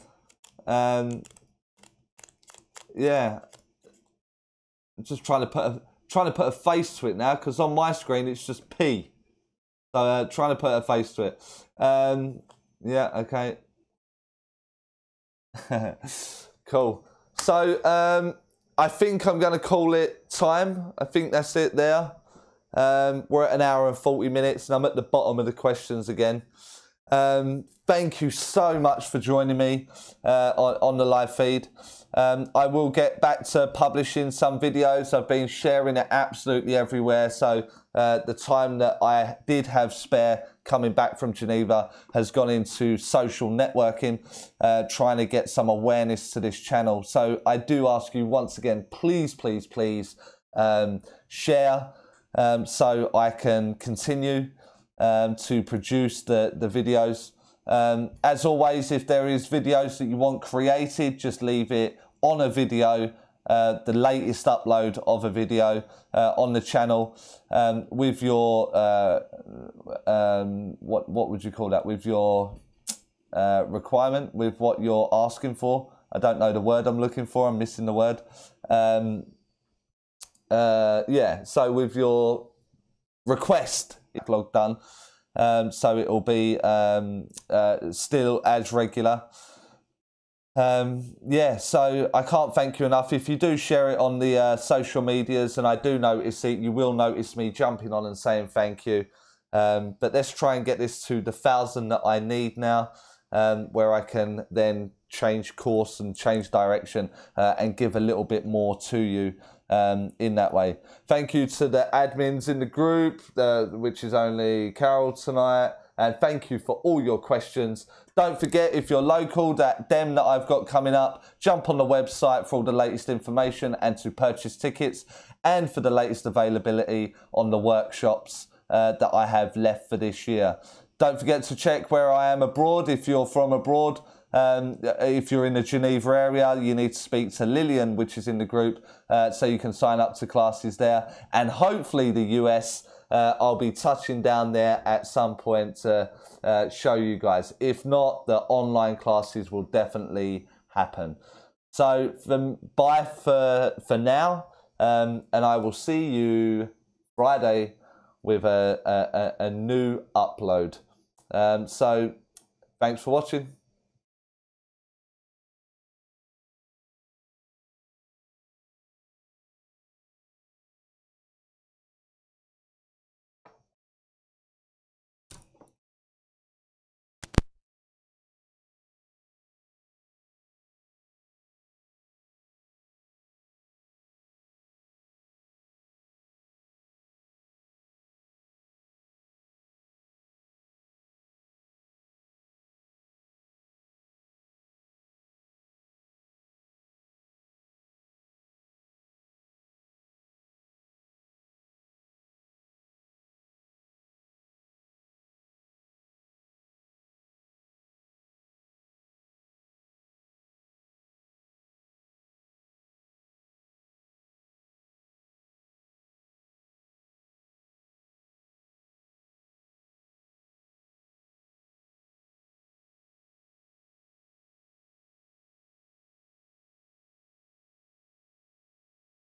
yeah, I'm just trying to put a face to it now, because on my screen it's just P. So trying to put a face to it. Yeah, okay. Cool. So I think I'm going to call it time. I think that's it there. We're at 1 hour and 40 minutes, and I'm at the bottom of the questions again. Thank you so much for joining me on the live feed. I will get back to publishing some videos. I've been sharing it absolutely everywhere. So the time that I did have spare coming back from Geneva has gone into social networking, trying to get some awareness to this channel. So I do ask you once again, please, please, please share so I can continue to produce the videos. As always, if there is videos that you want created, just leave it on a video, the latest upload of a video on the channel with your what would you call that, with your requirement, with what you're asking for. I don't know the word I'm looking for, I'm missing the word. Yeah, so with your request log done, so it will be still as regular. Yeah, so I can't thank you enough. If you do share it on the social medias, and I do notice it, you will notice me jumping on and saying thank you. But let's try and get this to the 1,000 that I need now, where I can then change course and change direction and give a little bit more to you in that way. Thank you to the admins in the group, which is only Carol tonight, and thank you for all your questions. Don't forget, if you're local, that dem that I've got coming up, jump on the website for all the latest information and to purchase tickets, and for the latest availability on the workshops that I have left for this year. Don't forget to check where I am abroad. If you're from abroad, if you're in the Geneva area, you need to speak to Lillian, which is in the group, so you can sign up to classes there. And hopefully the US, I'll be touching down there at some point to show you guys. If not, the online classes will definitely happen. So bye for now, and I will see you Friday with a new upload. So thanks for watching.